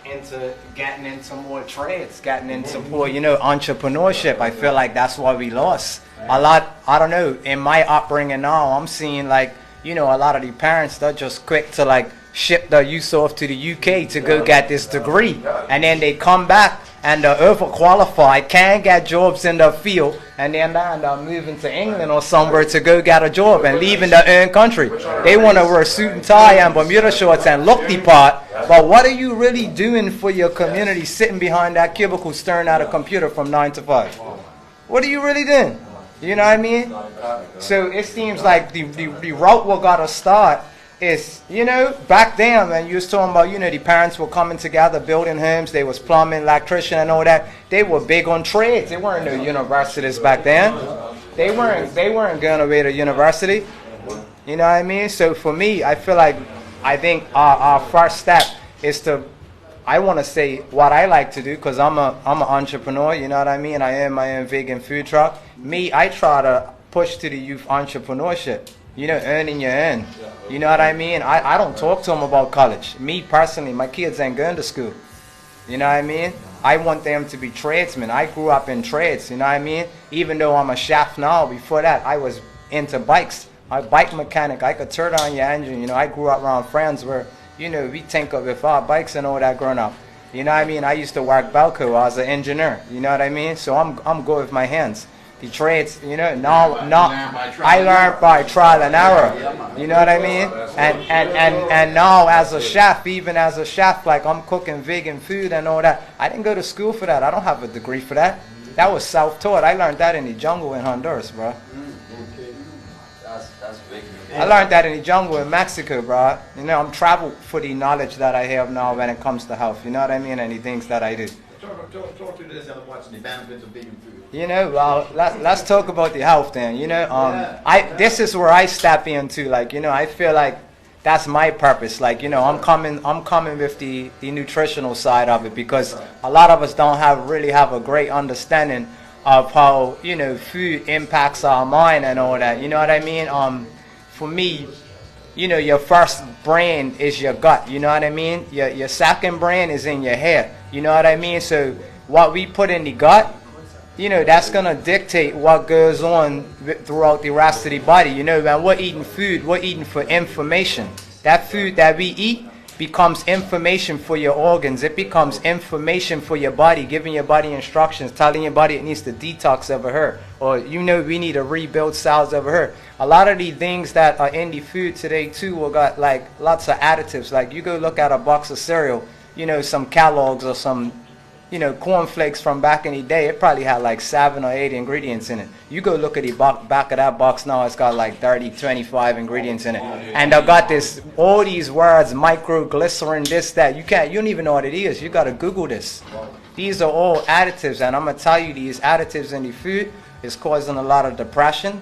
into getting into more trades, getting into more entrepreneurship. I feel like that's why we lost a lot. I don't know, in my upbringing now, I'm seeing a lot of the parents, they're just quick to ship their youth off to the UK to go get this degree, and then they come back and they're overqualified, can't get jobs in their field, and then they're moving to England or somewhere to go get a job and leaving their own country. They want to wear a suit and tie and Bermuda shorts and look the part, but what are you really doing for your community sitting behind that cubicle staring at a computer from 9 to 5? What are you really doing? You know what I mean? So it seems like the route we got to start is, back then when you was talking about, the parents were coming together, building homes, they was plumbing, electrician and all that, they were big on trades. There weren't no universities back then. They weren't going away to university. You know what I mean? So for me, I think our first step is to, I want to say what I like to do, because I'm an entrepreneur, you know what I mean? I am my own vegan food truck. I try to push to the youth entrepreneurship. Earning your own. You know what I mean? I don't talk to them about college. Me personally, my kids ain't going to school. You know what I mean? I want them to be tradesmen. I grew up in trades, you know what I mean? Even though I'm a chef now, before that, I was into bikes. I'm a bike mechanic. I could turn on your engine. I grew up around friends where, we think of with our bikes and all that growing up. You know what I mean? I used to work Belco. I was an engineer. You know what I mean? So I'm good with my hands. The trades, now I learned by trial and error. You know what I mean? And now as a chef, even as a chef, I'm cooking vegan food and all that. I didn't go to school for that. I don't have a degree for that. That was self-taught. I learned that in the jungle in Honduras, bro. That's big. I learned that in the jungle in Mexico, bro. I'm traveled for the knowledge that I have now when it comes to health. You know what I mean? And the things that I do. Talk to this and watching the benefits of vegan food. Well, let's talk about the health then. This is where I step into. I feel like that's my purpose. I'm coming with the nutritional side of it, because a lot of us don't really have a great understanding of how food impacts our mind and all that. You know what I mean? For me, you know, your first brain is your gut, you know what I mean? Your second brain is in your head, you know what I mean? So what we put in the gut, you know, that's going to dictate what goes on throughout the rest of the body. You know, when we're eating food, we're eating for information. That food that we eat becomes information for your organs. It becomes information for your body, giving your body instructions, telling your body it needs to detox over here, or you know we need to rebuild cells over here. A lot of the things that are in the food today too will got like lots of additives. Like you go look at a box of cereal, you know, some Kellogg's or some, you know, cornflakes from back in the day, it probably had like 7 or 8 ingredients in it. You go look at the back of that box now, it's got like 30, 25 ingredients in it. And I got this, all these words, microglycerin, this, that. You don't even know what it is. You got to Google this. These are all additives, and I'm going to tell you these additives in the food is causing a lot of depression,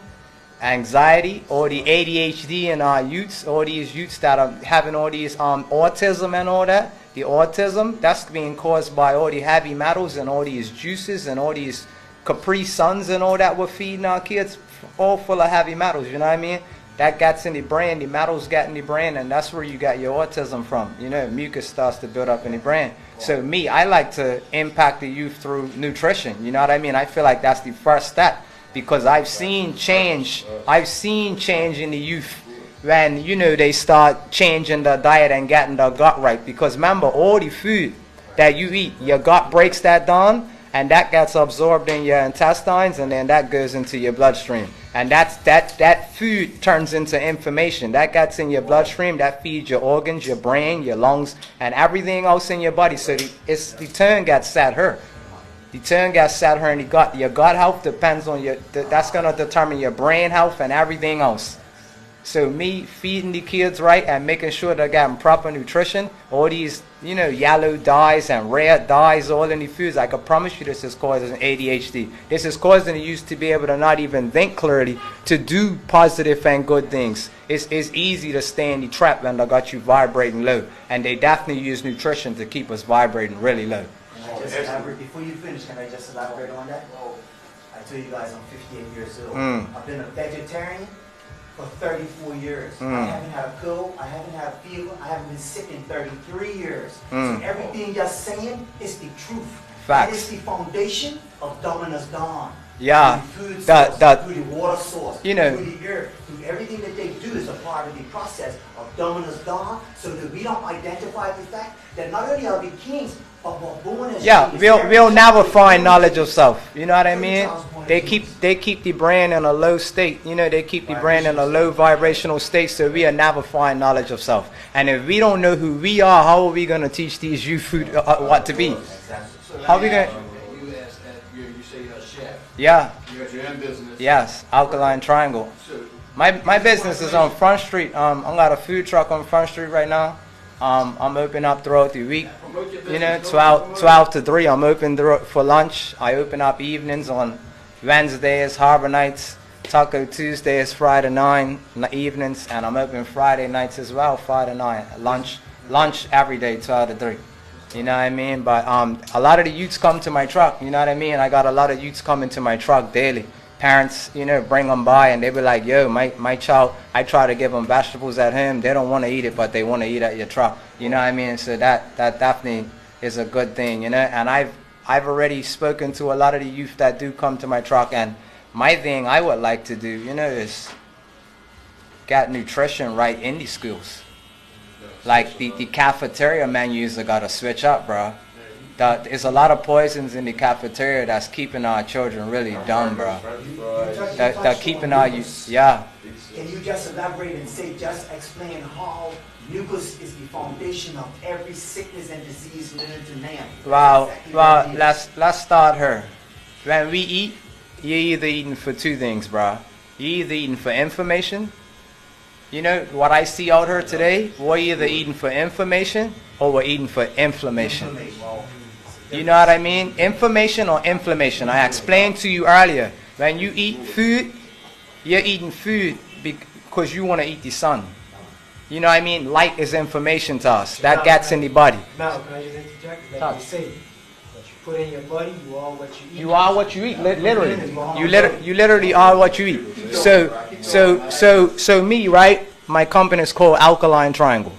anxiety, all the ADHD in our youths, all these youths that are having all these autism and all that. The autism, that's being caused by all the heavy metals and all these juices and all these Capri Suns and all that we're feeding our kids, all full of heavy metals, you know what I mean? That gets in the brain, the metals get in the brain, and that's where you got your autism from. You know, mucus starts to build up in the brain. So me, I like to impact the youth through nutrition, you know what I mean? I feel like that's the first step, because I've seen change in the youth when, you know, they start changing their diet and getting their gut right. Because remember, all the food that you eat, your gut breaks that down, and that gets absorbed in your intestines, and then that goes into your bloodstream. And that food turns into information. That gets in your bloodstream, that feeds your organs, your brain, your lungs, and everything else in your body. So the tone gets set here. The tone gets set here in the gut. Your gut health depends on that's going to determine your brain health and everything else. So me feeding the kids right and making sure they're getting proper nutrition, all these, you know, yellow dyes and red dyes all in the foods, I can promise you this is causing ADHD. This is causing the youth to be able to not even think clearly, to do positive and good things. It's easy to stay in the trap when they got you vibrating low. And they definitely use nutrition to keep us vibrating really low. Before you finish, can I just elaborate on that? I tell you guys I'm 58 years old. I've been a vegetarian for 34 years. I haven't had a cold, I haven't had a fever, I haven't been sick in 33 years. So everything you're saying is the truth. Facts. That is the foundation of dumbing us down. Yeah. Through the food source, through the water source, you know, through the earth, through everything that they do is a part of the process of dumbing us down, so that we don't identify the fact that not only are we kings, but we're born as kings. We'll never find knowledge of self. You know what I mean? They keep the brain in a low state. You know, they keep the brain in a low vibrational state, so we'll never find knowledge of self. And if we don't know who we are, how are we going to teach these youth what to be? How are we going to... You say you're a chef. Yeah. You got your own business. Yes, Alkaline Triangle. My business is on Front Street. I got a food truck on Front Street right now. I'm open up throughout the week. You know, 12 to 3. I'm open for lunch. I open up evenings on Wednesdays, Harbor nights, Taco Tuesdays, Friday 9 evenings, and I'm open Friday nights as well, 5 to 9. Lunch every day, 12 to 3. You know what I mean? But a lot of the youths come to my truck. You know what I mean? I got a lot of youths coming to my truck daily. Parents, you know, bring them by and they be like, yo, my child, I try to give them vegetables at home. They don't want to eat it, but they want to eat at your truck. You know what I mean? So that definitely is a good thing, you know. And I've already spoken to a lot of the youth that do come to my truck. And my thing I would like to do, you know, is get nutrition right in the schools. Like the cafeteria menus are got to switch up, bro. There's a lot of poisons in the cafeteria that's keeping our children really dumb, bro. They're keeping our youth, yeah. Can you just elaborate and just explain how mucus is the foundation of every sickness and disease known to man? Well, let's start here. When we eat, you're either eating for two things, bro. You're either eating for information. You know, what I see out here today, we're either eating for information or we're eating for inflammation. You know what I mean? Information or inflammation. I explained to you earlier, when you eat food, you're eating food because you want to eat the sun. You know what I mean? Light is information to us. That gets in the body. Now, can I just interject? Like you say, what you put in your body, you are what you eat. You are what you eat, literally. You literally are what you eat. So me, right? my company is called Alkaline Triangle,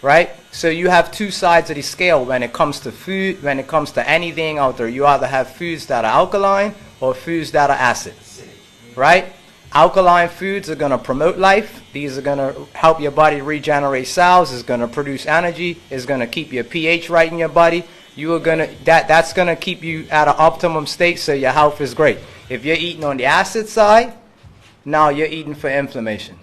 right? So you have two sides of the scale when it comes to food, when it comes to anything out there. You either have foods that are alkaline or foods that are acid, right? Alkaline foods are going to promote life. These are going to help your body regenerate cells. It's going to produce energy. It's going to keep your pH right in your body. That's going to keep you at an optimum state so your health is great. If you're eating on the acid side, now you're eating for inflammation.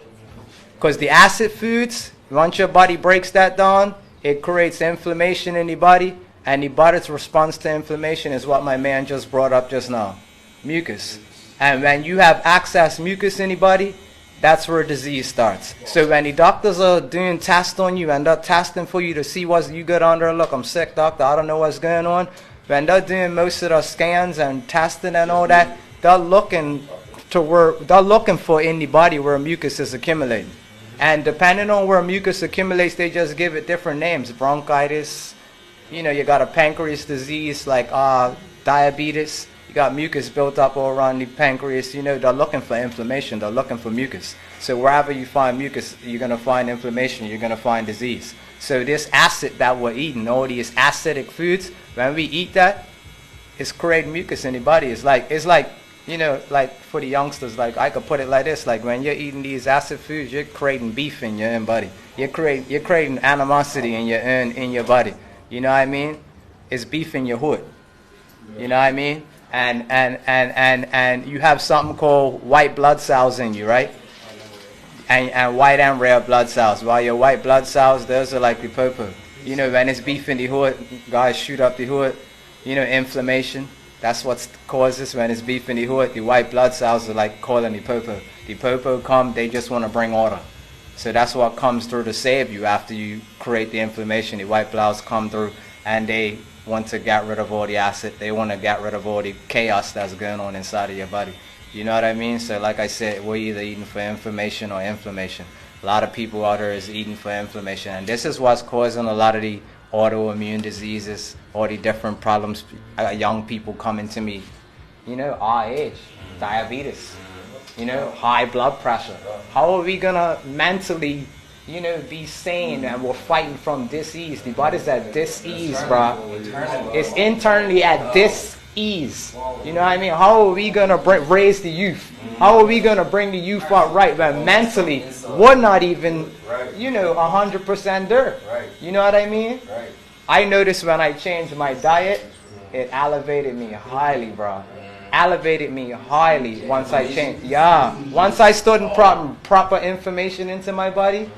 Because the acid foods, once your body breaks that down, it creates inflammation in the body, and the body's response to inflammation is what my man just brought up just now, mucus. And when you have excess mucus in the body, that's where disease starts. So when the doctors are doing tests on you and they're testing for you to see what you got under, look, I'm sick, doctor, I don't know what's going on. When they're doing most of the scans and testing and all that, they're looking for in the body where mucus is accumulating. And depending on where mucus accumulates, they just give it different names. Bronchitis, you got a pancreas disease like diabetes. You got mucus built up all around the pancreas. They're looking for inflammation. They're looking for mucus. So wherever you find mucus, you're going to find inflammation. You're going to find disease. So this acid that we're eating, all these acidic foods, when we eat that, it's creating mucus in the body. It's like like for the youngsters, like I could put it like this: like when you're eating these acid foods, you're creating beef in your own body. You're creating animosity in your body. You know what I mean? It's beef in your hood. You know what I mean? And you have something called white blood cells in you, right? And white and red blood cells. While your white blood cells, those are like the purple. When it's beef in the hood, guys shoot up the hood. Inflammation. That's what causes when it's beef in the hood. The white blood cells are like calling the purple. The purple come, they just want to bring order. So that's what comes through to save you after you create the inflammation. The white blood cells come through and they want to get rid of all the acid. They want to get rid of all the chaos that's going on inside of your body. You know what I mean? So like I said, we're either eating for information or inflammation. A lot of people out there is eating for inflammation. And this is what's causing a lot of the autoimmune diseases, all the different problems. Young people coming to me, our age, diabetes, high blood pressure. How are we going to mentally be sane and we're fighting from dis-ease? The body's at dis-ease, bro. It's internally at dis-ease. You know what I mean? How are we going to raise the youth? How are we going to bring the youth up right when mentally we're not even, 100% there? You know what I mean? I noticed when I changed my diet, it elevated me highly, bro. Elevated me highly once I changed. Yeah. Once I started proper information into my body,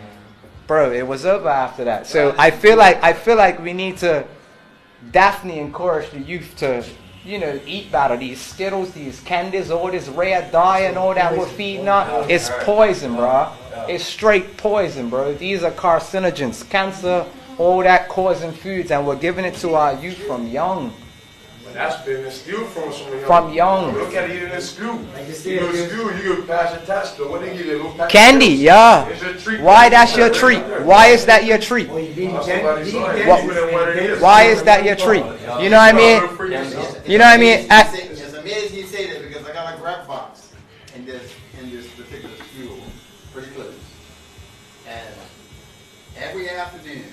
bro, it was over after that. So I feel like we need to definitely encourage the youth to, eat better. These Skittles, these candies, all this red dye and all that we're feeding on, it's poison, bro. It's straight poison, bro. These are carcinogens, cancer, all that causing foods, and we're giving it to our youth from young. That's been instilled from young. Look at it in school. You go to school, you get pass a test. What they give you, a little pack candy, yeah. Why that's your treat? Why is that your treat? Why is that your treat? You know what I mean? You know what I mean? It's amazing you say that because I got a grab box in this particular school, pretty close. And every afternoon,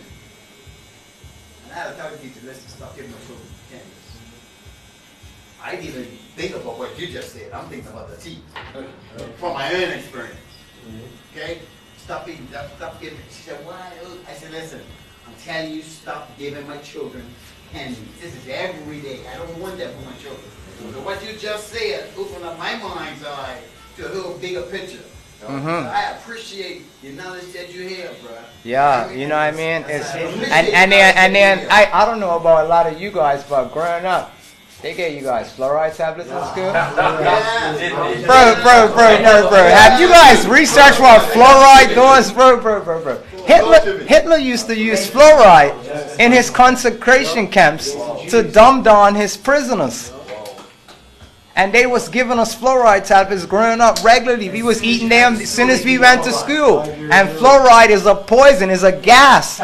and I had to tell the teacher, listen, stop giving my children candy. I didn't even think about what you just said. I'm thinking about the tea from my own experience. Okay? Stop giving. She said, why? I said, listen, I'm telling you, stop giving my children candy. This is every day. I don't want that for my children. So what you just said opened up my mind's eye to a little bigger picture. I appreciate the knowledge that you have, bro. Yeah, you know what I mean? And then I don't know about a lot of you guys, but growing up, they gave you guys fluoride tablets in school? Bro. Have you guys researched what fluoride does? Bro. Hitler used to use fluoride in his concentration camps to dumb down his prisoners. And they was giving us fluoride tablets growing up regularly. We was eating them as soon as we went to school. And fluoride is a poison, is a gas.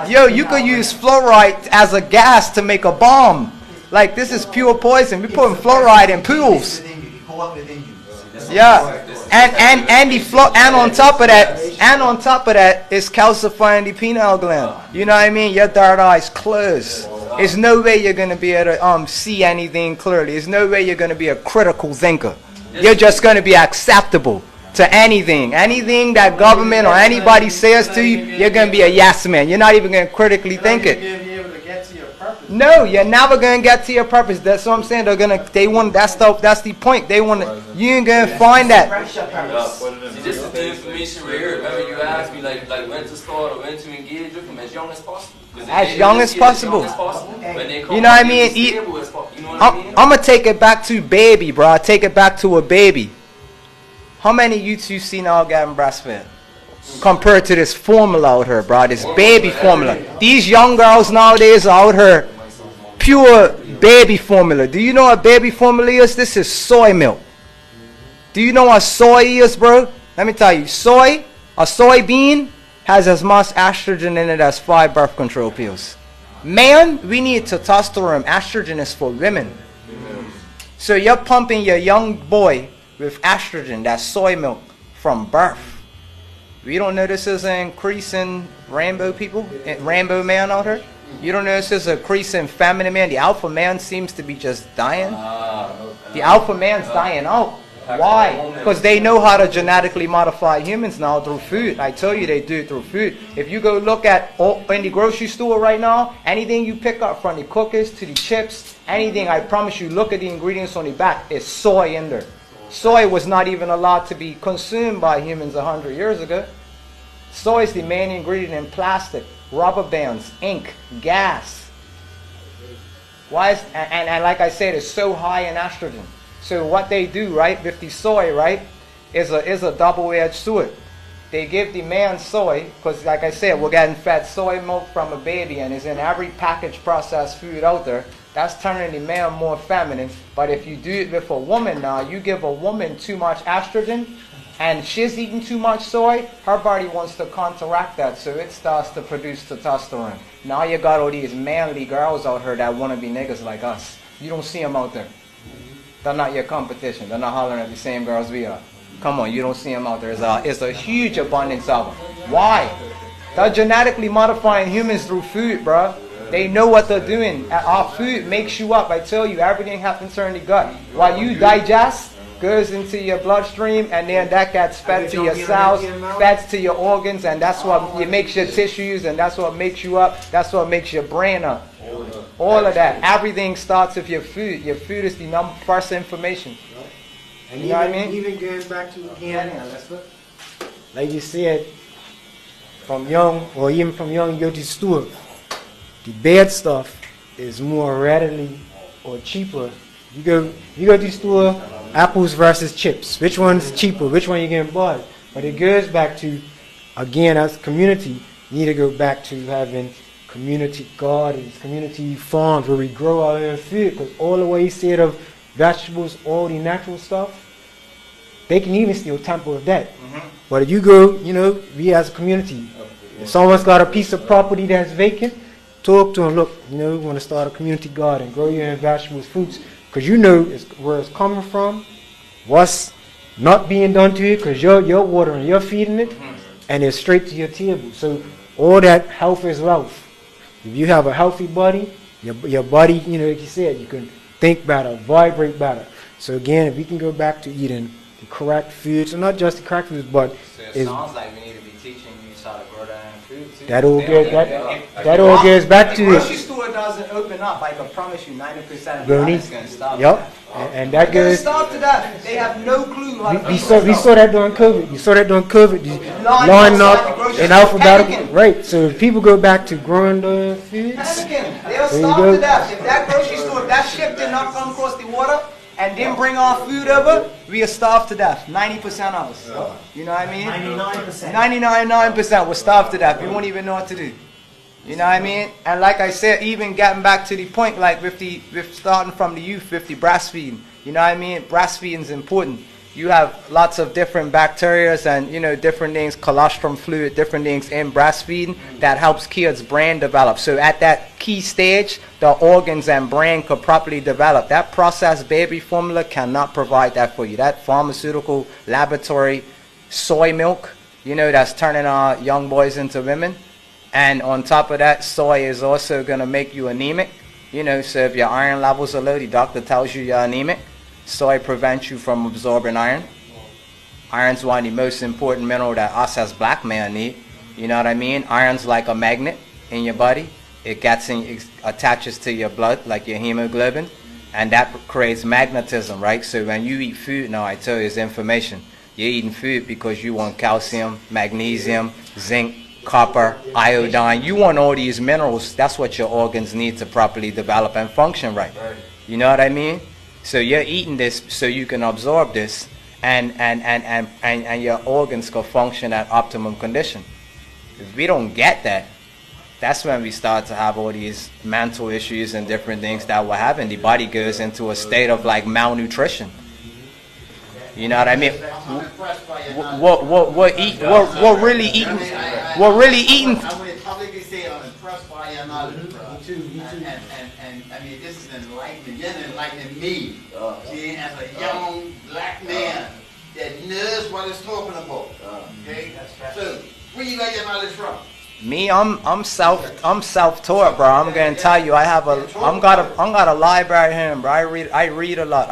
Yo, you could use fluoride as a gas to make a bomb. Like, this is pure poison. We're putting fluoride in pools. Yeah, and the flow, and on top of that, it's calcifying the pineal gland. You know what I mean? Your third eye's closed. There's no way you're gonna be able to see anything clearly. There's no way you're gonna be a critical thinker. You're just gonna be acceptable to anything that government or anybody says to you. You're gonna be a yes man. You're not even gonna critically think it. No, you're never gonna get to your purpose. That's what I'm saying. That's the point. You ain't gonna find that. See, this is the information right here. Remember, you asked me like when to start or when to engage with them as young as possible. As young as possible. You know what I mean? I'm gonna take it back to baby, bro. I take it back to a baby. How many youths you see now getting breastfed? Compared to this formula out here, bro. This baby formula. These young girls nowadays are out here pure baby formula. Do you know what baby formula is? This is soy milk. Do you know what soy is, bro? Let me tell you. A soybean has as much estrogen in it as 5 birth control pills. Man, we need testosterone. Estrogen is for women. So you're pumping your young boy with estrogen, that's soy milk, from birth. We don't know this is an increase in rainbow people, rainbow man out here. You don't know this is an increase in feminine man. The alpha man seems to be just dying. The alpha man's dying out. Why? Because they know how to genetically modify humans now through food. I tell you, they do it through food. If you go look at in the grocery store right now, anything you pick up from the cookies to the chips, anything, I promise you, look at the ingredients on the back, it's soy in there. Soy was not even allowed to be consumed by humans 100 years ago. Soy is the main ingredient in plastic, rubber bands, ink, gas. Why is, and like I said, it's so high in estrogen. So what they do, right, with the soy, right, is a double-edged sword. They give the man soy, because like I said, we're getting fed soy milk from a baby, and it's in every packaged processed food out there. That's turning the man more feminine. But if you do it with a woman now, you give a woman too much estrogen, and she's eating too much soy, her body wants to counteract that, so it starts to produce testosterone. Now you got all these manly girls out here that want to be niggas like us. You don't see them out there. They're not your competition. They're not hollering at the same girls we are. Come on, you don't see them out there. It's a huge abundance of them. Why? They're genetically modifying humans through food, bro. They know what they're doing. Our food makes you up. I tell you, everything happens in the gut. While you digest, goes into your bloodstream, and then that gets fed to your cells, fed to your organs, and that's what it makes your tissues, and that's what makes you up. That's what makes your brain up. All of that. Everything starts with your food. Your food is the first information. And you know what I mean? Even going back to again, like you said, from young, or even from young, you go to the store. The bad stuff is more readily or cheaper. You go to the store, apples versus chips. Which one's cheaper? Which one you getting bought? But it goes back to, again, as a community, you need to go back to having community gardens, community farms where we grow our own food. Because all the way you said of vegetables, all the natural stuff, they can even still tamper with that. But if you go, we as a community, if someone's got a piece of property that's vacant, talk to them. Look, we want to start a community garden, grow your own vegetables, fruits, because you know where it's coming from, what's not being done to it, because you're watering, you're feeding it, and it's straight to your table. So all that health is wealth. If you have a healthy body, your body, like you said, you can think better, vibrate better. So again, if we can go back to eating the correct foods, and not just the correct foods, but it sounds like we need to be teaching you how to grow their own food too. That all gets back to it. If the grocery store doesn't open up, I can promise you 90% of the time it's going to stop. Yep. And that goes. Stop to that. They have no clue how to. We saw that during COVID. You saw that during COVID. Lining up in alphabetical. Right. So if people go back to growing the foods, they'll starve to death. If that grocery store, if that ship did not come across the water and didn't bring our food over, we are starved to death. 90% of us. You know what I mean? 99%. 99% we're starved to death. We won't even know what to do. You know what I mean? And like I said, even getting back to the point, like with starting from the youth, with the breastfeeding. You know what I mean? Breastfeeding is important. you have lots of different bacteria and, you know, different things, colostrum fluid, different things in breastfeeding that helps kids' brain develop. So at that key stage, the organs and brain could properly develop. That processed baby formula cannot provide that for you. That pharmaceutical laboratory soy milk, you know, that's turning our young boys into women. And on top of that, soy is also going to make you anemic. You know, so if your iron levels are low, the doctor tells you you're anemic. Soy prevents you from absorbing iron. Iron's one of the most important mineral that us as black men need. You know what I mean? Iron's like a magnet in your body. It gets in, it attaches to your blood, like your hemoglobin, and that creates magnetism, right? So when you eat food, now I tell you it's information. You're eating food because you want calcium, magnesium, zinc, copper, iodine. You want all these minerals. That's what your organs need to properly develop and function right. You know what I mean? So you're eating this so you can absorb this, and your organs can function at optimum condition. If we don't get that, that's when we start to have all these mental issues and different things that we're having. The body goes into a state of like malnutrition. You know what I mean? We're really eating. We're really eating. I would publicly say I'm impressed by your knowledge, bro. Me too. And I mean, this is enlightening. You're enlightening me. See, as a young black man that knows what it's talking about. Okay. So, where you got your knowledge from? Me, I'm self-taught, bro. I'm gonna tell you, I'm got a library here, bro. I read a lot.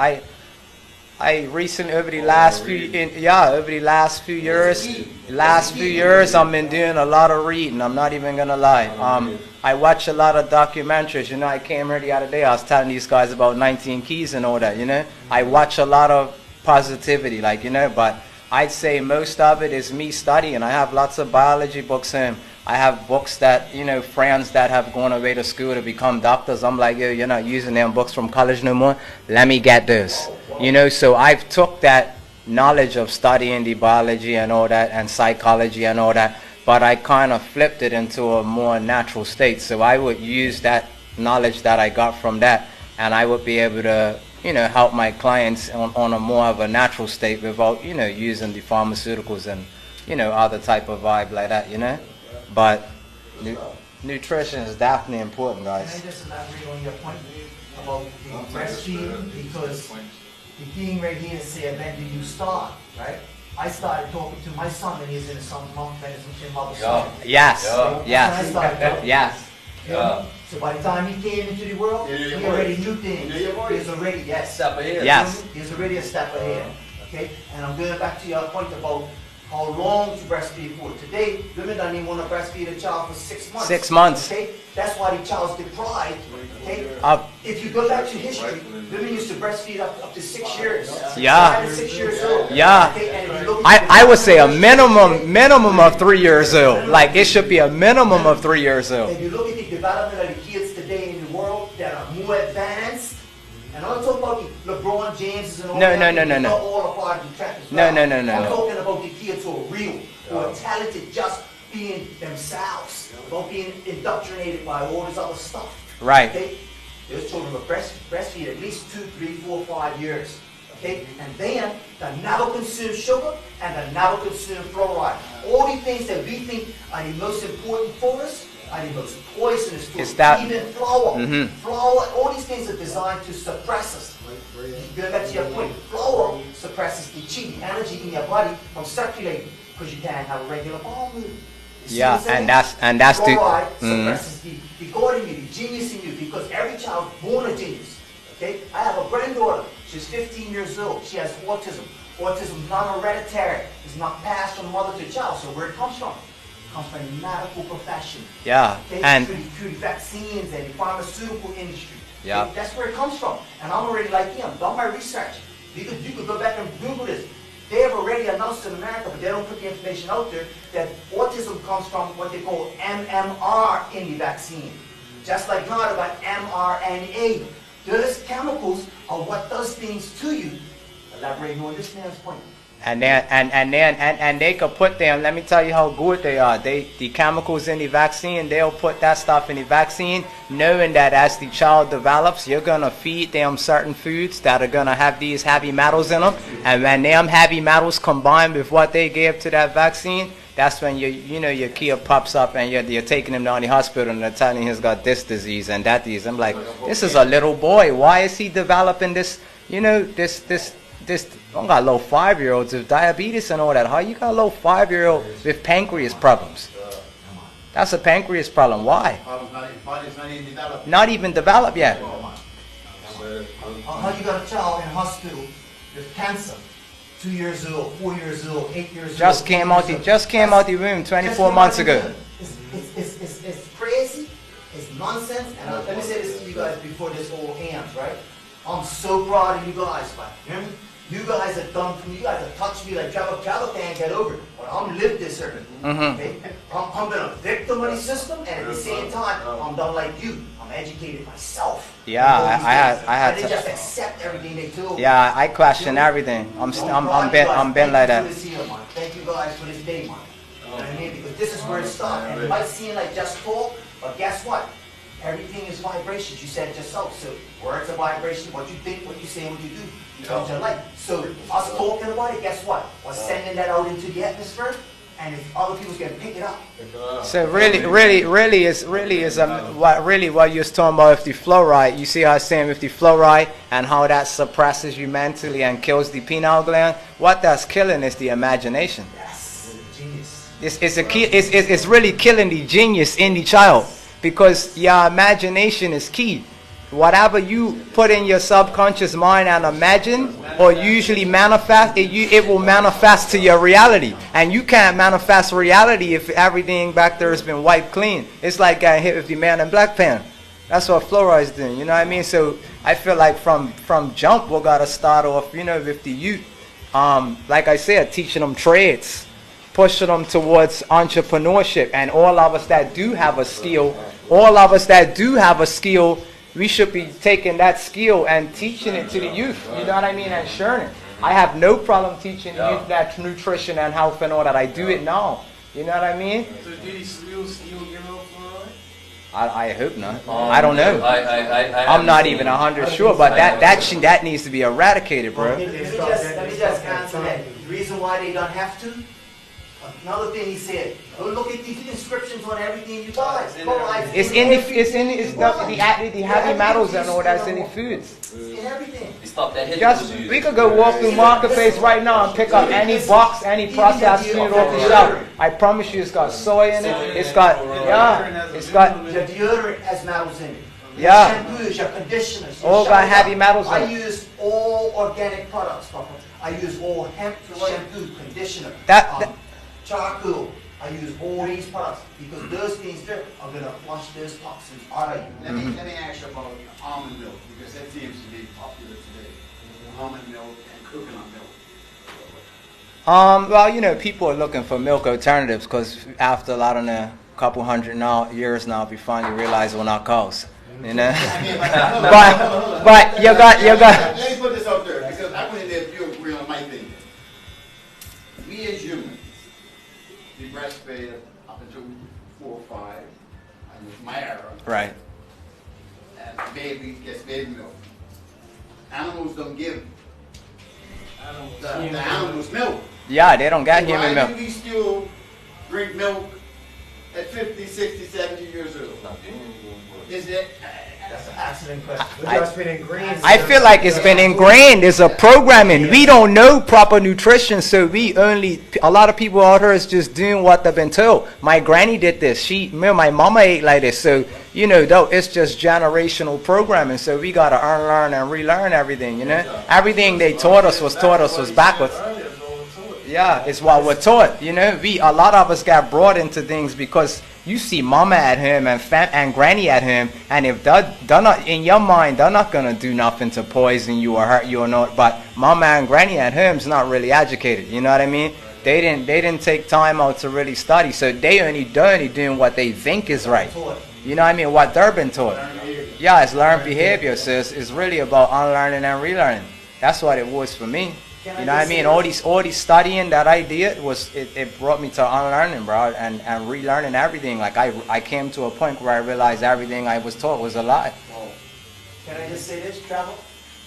I recently over the last few years I've been doing a lot of reading. I'm not even gonna lie. I watch a lot of documentaries. You know, I came here the other day. I was telling these guys about 19 Keys and all that. You know, I watch a lot of positivity, like, you know. But I'd say most of it is me studying. I have lots of biology books in. I have books that, you know, friends that have gone away to school to become doctors. I'm like, yo, you're not using them books from college no more. Let me get this. You know, so I've took that knowledge of studying the biology and all that and psychology and all that, but I kind of flipped it into a more natural state. So I would use that knowledge that I got from that, and I would be able to, you know, help my clients on a more of a natural state without, you know, using the pharmaceuticals and, you know, other type of vibe like that, you know. But nutrition is definitely important, guys. Can I just elaborate on your point about the breastfeeding? Because the thing right here said, when do you start, right? I started talking to my son when he was in some month when he was in mother's son. Yes. So by the time he came into the world, he already knew things. He was already, Step ahead. Yes. He was already a step ahead. Okay? And I'm going back to your point about how long to breastfeed for. Today, women don't even want to breastfeed a child for 6 months. 6 months. Okay? That's why the child's deprived. Okay? If you go back to history, women used to breastfeed up to 6 years. Yeah. 5 to 6 years old. Yeah. Okay? And if you look I would say a minimum of 3 years old. Like, it should be a minimum of 3 years old. if you look at the development of the kids today in the world that are more advanced, and I'm not talking about the LeBron James and all No, that. no. All a part of the track as No. I'm talking about the kids who are real, who are talented, just being themselves, not being indoctrinated by all this other stuff. Right. Okay? Those children will breastfeed at least 2, 3, 4, 5 years. Okay? And then they never consume sugar and they never consume fluoride. All the things that we think are the most important for us are the most poisonous for us. Even flour. Flour, all these things are designed to suppress us. Going back to your point, flour suppresses the chi, the energy in your body from circulating because you can't have a regular bowel movement. Yeah, and that's the suppresses the God in you, the genius in you, because every child born a genius. Okay, I have a granddaughter. She's 15 years old. She has autism. Autism is not hereditary. It's not passed from mother to child. So where it comes from? It comes from the medical profession. Yeah, okay? and through the vaccines and the pharmaceutical industry. Yeah, okay? That's where it comes from. And I'm already like him. Done my research. You could go back and Google this. They have already announced in America, but they don't put the information out there, that autism comes from what they call MMR in the vaccine. Just like not about mRNA. Those chemicals are what does things to you. Elaborating on this man's point. And they could put them. Let me tell you how good they are. The chemicals in the vaccine, they'll put that stuff in the vaccine, knowing that as the child develops, you're gonna feed them certain foods that are gonna have these heavy metals in them, and when them heavy metals combine with what they gave to that vaccine, that's when your kid pops up and you're taking him down the hospital and they're telling him he's got this disease and that disease. I'm like, this is a little boy. Why is he developing this? This I got little 5-year-olds with diabetes and all that. How you got a little 5-year-old with pancreas problems? That's a pancreas problem. Why? Body's not even developed. Not even developed yet. How you got a child in hospital with cancer? 2 years old, 4 years old, 8 years old. Just came out the womb 24 months ago. It's crazy. It's nonsense. And let me say this to you guys before this all ends, right? I'm so proud of you guys, man. Hear me? You guys have done for me. You guys have touched me like Jabba can't get over it. But I'm lived this earth. Okay? I'm been a victim of the system, and at the same time, I'm done like you. I'm educated myself. Yeah, I had to. to. They just accept everything they do. Yeah, I question everything. I'm been like that. Thank you guys for this day, man. You know what I mean? Because this is where it starts. And it might seem like just talk, but guess what? Everything is vibrations. You said it yourself. So words are vibration. What you think, what you say, and what you do becomes your life. So us talking about it, guess what? We're sending that out into the atmosphere, and if other people can pick it up. So really is what you're talking about with the fluoride. You see how I'm saying with the fluoride and how that suppresses you mentally and kills the pineal gland. What that's killing is the imagination. Yes, genius. It's really killing the genius in the child. Because your imagination is key. Whatever you put in your subconscious mind and imagine, or usually manifest, it will manifest to your reality. And you can't manifest reality if everything back there has been wiped clean. It's like getting hit with the Man in Black pen. That's what fluoride is doing. You know what I mean? So I feel like from jump, we gotta start off, with the youth. Like I said, teaching them trades, pushing them towards entrepreneurship, and all of us that do have a skill, we should be taking that skill and teaching it to the youth. You know what I mean? And sharing it. I have no problem teaching youth that nutrition and health and all that. I do it now. You know what I mean? So do you still give up fluoride? I hope not. I don't know. I'm not even 100 sure, but that needs to be eradicated, bro. Let me just answer that. The reason why they don't have to. Another thing he said, go look at the inscriptions on everything you buy. It's the heavy metals and all that's in the foods. It's in everything. We could go walk through marketplace right now and pick up any box, any processed food off the shelf. I promise you, it's got soy in it. It's got your deodorant has metals in it. Your shampoos, your conditioners, all got heavy metals in it. I use all organic products, Papa. I use all hemp shampoo, conditioner. Charcoal. I use all these products because those things there are going to flush those toxins out of you. Let me ask you about almond milk because that seems to be popular today. Almond milk and coconut milk. Well, people are looking for milk alternatives because after a couple hundred years now, we finally realize we're not cows. But you got. Let me put this out there because I want to know if you agree on my thing. We as humans, we breastfed up until 4 or 5. I mean, my era. Right. And baby gets baby milk. Animals don't give the animals milk. Yeah, they don't get human milk. Why do we still drink milk at 50, 60, 70 years old? Is it? That's an excellent question. I feel like it's been ingrained. It's a programming. We don't know proper nutrition, so a lot of people out here is just doing what they've been told. My granny did this. My mama ate like this. So, though it's just generational programming. So we got to unlearn and relearn everything, Everything they taught us was backwards. Yeah, it's what we're taught. A lot of us got brought into things because you see mama at home and granny at home, and if they're not in your mind, they're not gonna do nothing to poison you or hurt you or not. But mama and granny at home's not really educated. You know what I mean? They didn't take time out to really study, so they only doing what they think is right. You know what I mean? What they've been taught. Yeah, it's learned behavior. So it's really about unlearning and relearning. That's what it was for me. You know what I mean? All these studying that I did was it brought me to unlearning, bro, and relearning everything. Like I came to a point where I realized everything I was taught was a lie. Can I just say this, Trevor?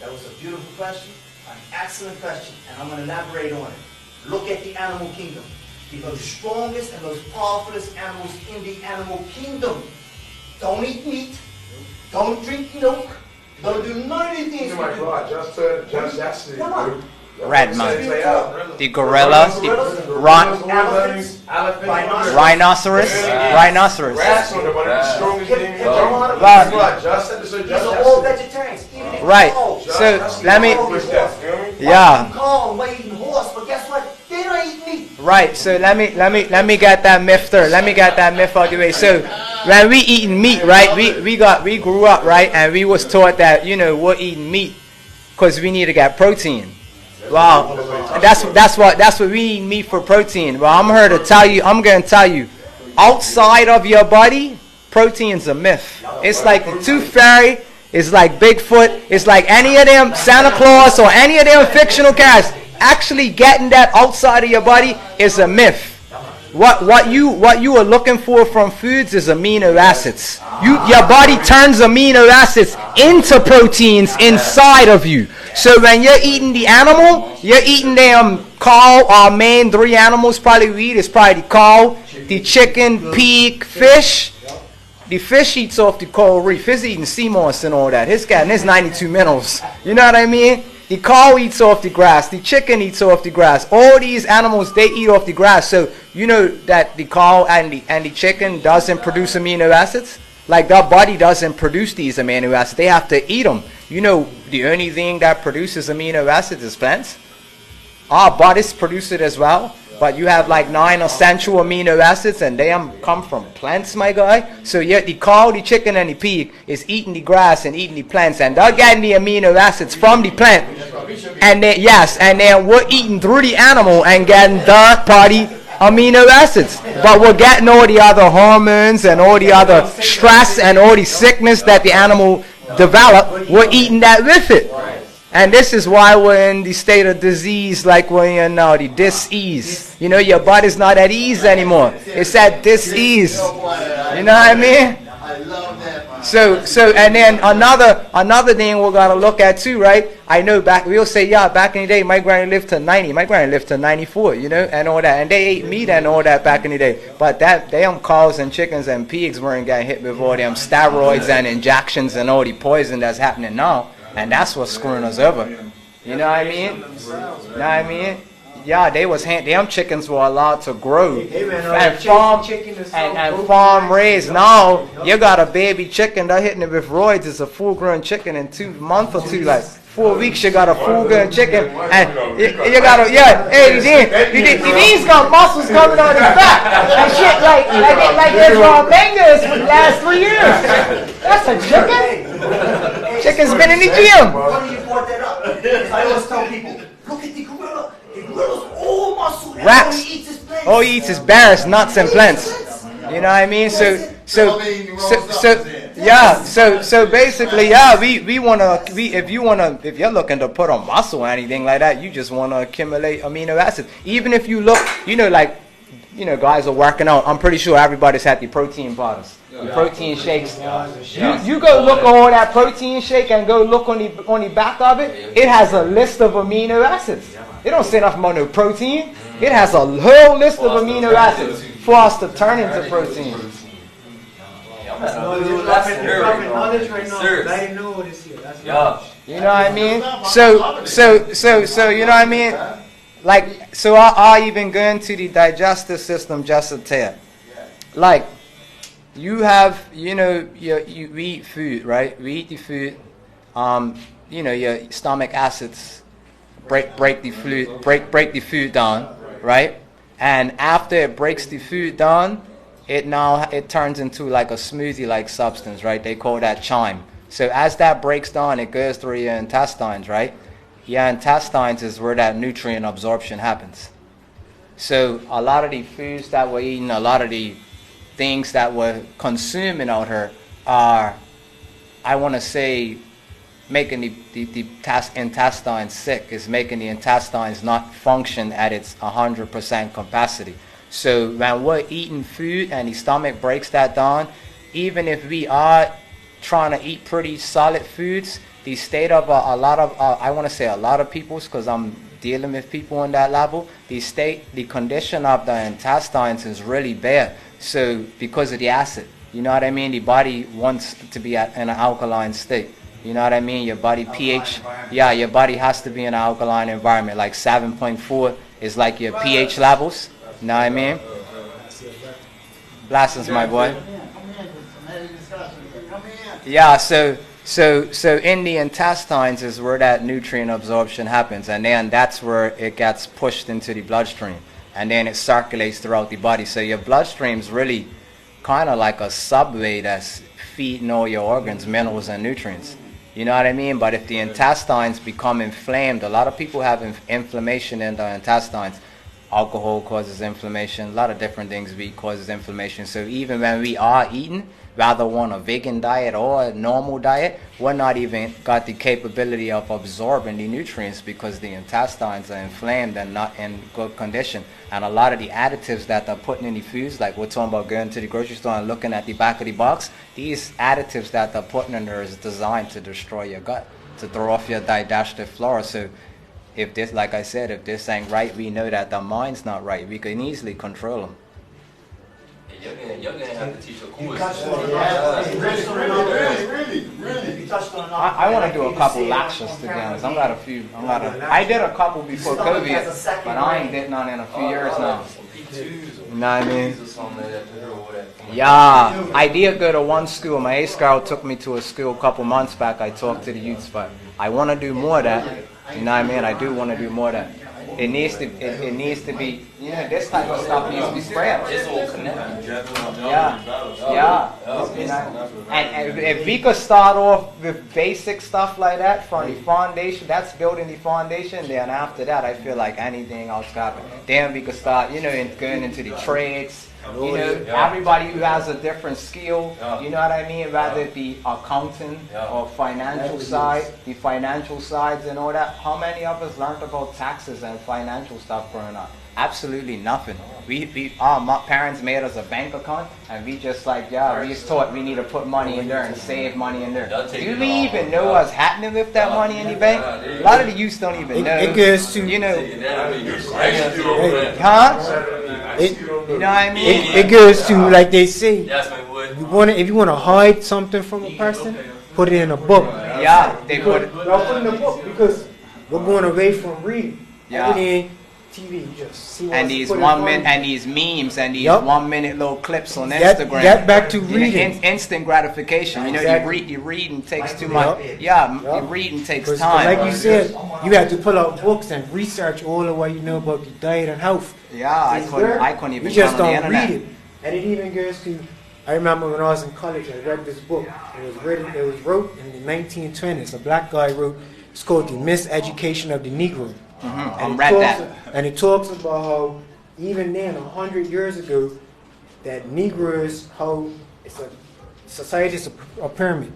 That was a beautiful question, an excellent question, and I'm going to elaborate on it. Look at the animal kingdom. The most strongest and most powerful animals in the animal kingdom don't eat meat, don't drink milk, don't do none of these things. Oh my God, just yesterday. Come on. Red man, the gorilla, the rhinoceros. Rats on the one of the strongest things. These are all vegetarians. Even Right. cows. So let me, Yeah. Cow, might eat horse, but guess what? They don't eat meat. right. So let me get that myth there. Let me get that myth out of the way. So when we eating meat, right? We grew up, right, and we was taught that we're eating meat because we need to get protein. Wow, that's what we eat meat for protein. Well, I'm going to tell you, outside of your body, protein's a myth. It's like the Tooth Fairy, it's like Bigfoot, it's like any of them Santa Claus or any of them fictional characters. Actually getting that outside of your body is a myth. What you are looking for from foods is amino acids. Your body turns amino acids into proteins inside of you. So when you're eating the animal, you're eating them cow. Our main 3 animals probably we eat is probably the cow, the chicken, pig, fish. The fish eats off the coral reef. He's eating sea moss and all that. He's getting his 92 minerals. You know what I mean? The cow eats off the grass. The chicken eats off the grass. All these animals, they eat off the grass. So you know that the cow and the chicken doesn't produce amino acids? Like their body doesn't produce these amino acids. They have to eat them. You know the only thing that produces amino acids is plants. Our bodies produce it as well. But you have like 9 essential amino acids and they come from plants, my guy. So yeah, the cow, the chicken, and the pig is eating the grass and eating the plants, and they're getting the amino acids from the plant. And then we're eating through the animal and getting third-party amino acids. But we're getting all the other hormones and all the other stress and all the sickness that the animal developed. We're eating that with it. And this is why we're in the state of disease like we're in now, the dis-ease. You know, your body's not at ease anymore. It's at dis-ease. You know what I mean? I love that. So, and then another thing we gotta look at too, right? I know we'll say, yeah, back in the day, my granny lived to 90. My granny lived to 94, you know, and all that. And they ate meat and all that back in the day. But that damn cows and chickens and pigs weren't getting hit with all them steroids and injections and all the poison that's happening now. And that's what's screwing us over. You know what I mean? You know what I mean? Yeah, them chickens were allowed to grow and farm raised. Now you got a baby chicken, they're hitting it with roids. It's a full-grown chicken in 2 months or 2, like 4 weeks. You got a full-grown chicken, and you got he's got muscles coming on his back and shit like there's mangoes for the last 3 years. That's a chicken. Chicken's been in the gym. Funny you brought that up. I always tell people, look at the gorilla. The gorilla's all muscle. Rats. All he All he eats eats is plants. is berries, nuts, and plants. You know what I mean? So basically, yeah, if you're looking to put on muscle or anything like that, you just want to accumulate amino acids. Even if you look, guys are working out. I'm pretty sure everybody's had the protein powders, the protein shakes. You go look at all that protein shake and go look on the back of it. It has a list of amino acids. It don't say nothing about no protein. It has a whole list of amino acids for us to turn into protein. Knowledge right now. I didn't know what this is. You know what I mean? So you know what I mean? Like, so I even go into the digestive system just a tad. Like, you have, you eat food, right? We eat the food. Your stomach acids break the food down, right? And after it breaks the food down, it turns into like a smoothie-like substance, right? They call that chyme. So as that breaks down, it goes through your intestines, right? Your intestines is where that nutrient absorption happens. So a lot of the foods that we're eating, a lot of the things that we're consuming out here are, I want to say, making the intestines sick. It's making the intestines not function at its 100% capacity. So when we're eating food and the stomach breaks that down, even if we are trying to eat pretty solid foods, the state of a lot of, I want to say a lot of people's, because I'm dealing with people on that level, the condition of the intestines is really bad. So because of the acid, you know what I mean? The body wants to be in an alkaline state. You know what I mean? Your body pH, your body has to be in an alkaline environment. Like 7.4 is like your pH levels. You know what I mean? Blessings, my boy. Yeah, so in the intestines is where that nutrient absorption happens, and then that's where it gets pushed into the bloodstream, and then it circulates throughout the body. So your bloodstream is really kind of like a subway that's feeding all your organs minerals and nutrients. You know what I mean? But if the intestines become inflamed, a lot of people have inflammation in the intestines. Alcohol causes inflammation. A lot of different things causes inflammation. So even when we are eating, whether on a vegan diet or a normal diet, we're not even got the capability of absorbing the nutrients because the intestines are inflamed and not in good condition. And a lot of the additives that they're putting in the foods, like we're talking about going to the grocery store and looking at the back of the box, these additives that they're putting in there is designed to destroy your gut, to throw off your digestive flora. So if this, like I said, if this ain't right, we know that the mind's not right. We can easily control them. You're gonna have to teach a course. I want to do a couple lectures, to be honest. I did a couple before COVID, but I ain't did none in a few years now. You know what I mean? Yeah, I did go to one school. My ace girl took me to a school a couple months back. I talked to the youths, but I want to do more of that. You know what I mean? I do want to do more of that. It needs to be, you know, this type of stuff needs to be spread. It's all connected. Yeah. You know, and if we could start off with basic stuff like that from the foundation, that's building the foundation, then after that I feel like anything else can happen. Then we could start, you know, going into the trades. You know, everybody who has a different skill, you know what I mean, whether it be accounting or financial side, the financial sides and all that. How many of us learned about taxes and financial stuff growing up? Absolutely nothing. Our parents made us a bank account, and we just like, we just taught we need to put money in there and save money in there. Do we even know what's happening with that money in the bank? A lot of the youth don't even know. It goes to, you know, you know what I mean? It goes to, like they say, if you want to hide something from a person, put it in a book. Yeah, they put it. Put it in a book because we're going away from reading. Yeah. TV, just see and these these memes and these 1 minute little clips on Instagram. Get back to reading. Instant gratification. You know, your reading takes too much. Your reading takes time. Like you said, you have to pull out books and research all of what you know about your diet and health. Yeah, I couldn't even. You just on the don't internet. read it, and it even goes to. I remember when I was in college, I read this book. It was wrote in the 1920s. A black guy wrote. It's called The Miseducation of the Negro. And it talks about how even then, 100 years ago, that Negroes, how society is a pyramid.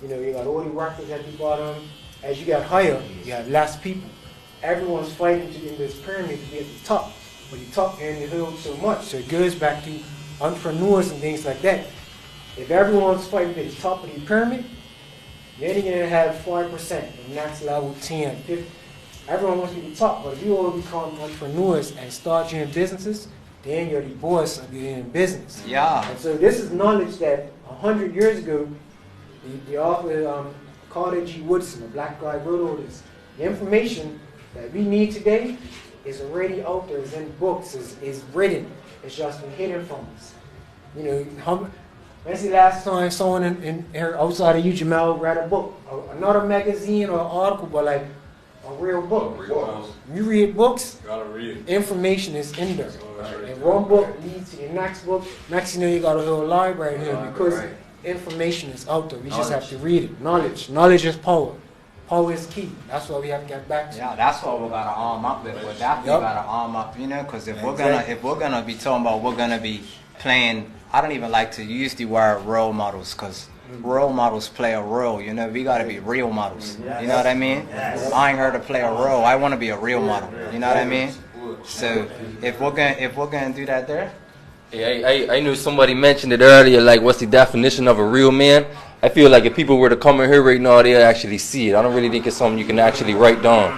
You know, you got all the workers at the bottom. As you got higher, you have less people. Everyone's fighting in this pyramid to be at the top. But the top can only hold so much. So it goes back to entrepreneurs and things like that. If everyone's fighting at the top of the pyramid, then you're going to have 5%, the next level 10, 50. Everyone wants to be the top, but if you all become entrepreneurs and start your own businesses, then you're the boss of your own business. Yeah. And so this is knowledge that 100 years ago, the author Carter G. Woodson, a black guy, wrote all this. The information that we need today is already out there, is in books, is written. It's just been hidden from us. You know, when's the last time someone in here outside of you, Jamal, read a book? Not a magazine or an article, but like a real book. You read books, information is in there. And one book leads to the next book. Next thing you know, you got a whole library here because information is out there. We just have to read it. Knowledge is power. Power is key. That's what we have to get back to. Yeah, that's what we gotta arm up with. We're definitely gotta arm up, you know, because if we're gonna be talking about, we're gonna be playing. I don't even like to use the word role models because role models play a role. You know, we gotta be real models. You know what I mean? I ain't here to play a role. I want to be a real model. You know what I mean? So if we're gonna do that there. Yeah, I knew somebody mentioned it earlier, like what's the definition of a real man? I feel like if people were to come in here right now, they'll actually see it. I don't really think it's something you can actually write down.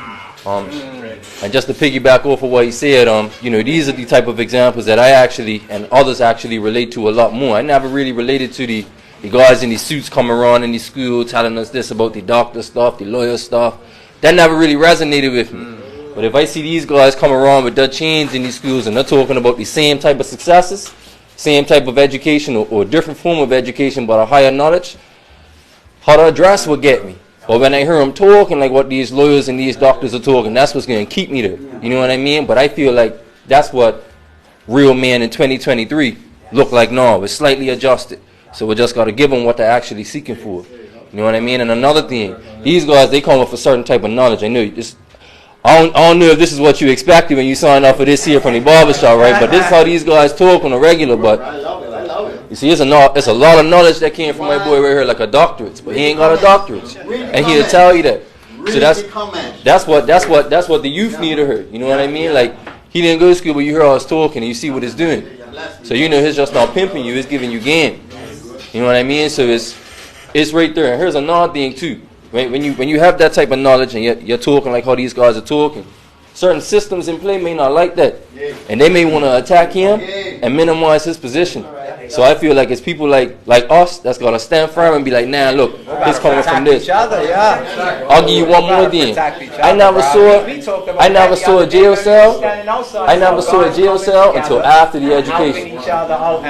And just to piggyback off of what he said, you know, these are the type of examples that I actually, and others actually relate to a lot more. I never really related to the guys in these suits coming around in the school telling us this about the doctor stuff, the lawyer stuff. That never really resonated with me. But if I see these guys come around with their chains in these schools and they're talking about the same type of successes, same type of education or a different form of education but a higher knowledge, how to address will get me. Or when I hear them talking like what these lawyers and these doctors are talking, that's what's going to keep me there. You know what I mean? But I feel like that's what real men in 2023 look like now. It's slightly adjusted. So we just got to give them what they're actually seeking for. You know what I mean? And another thing, these guys, they come with a certain type of knowledge. I know this. I don't know if this is what you expected when you signed up for this here from the barbershop, right? But this is how these guys talk on a regular. But I love it. I love it. you see, it's a lot of knowledge that came from my boy right here, like a doctorate. But he ain't got a doctorate, and he'll tell you that. So that's what the youth need to hear. You know what I mean? Like he didn't go to school, but you hear all his talking, and you see what it's doing. So you know, he's just not pimping you; it's giving you game. You know what I mean? So it's right there. And here's another thing too. When you have that type of knowledge and you're talking like how these guys are talking, certain systems in play may not like that, and they may want to attack him and minimize his position. So I feel like it's people like us that's gotta stand firm and be like, nah, look, this coming from this. I'll give you one more thing. I never saw a jail cell. I never saw a jail cell until after the education,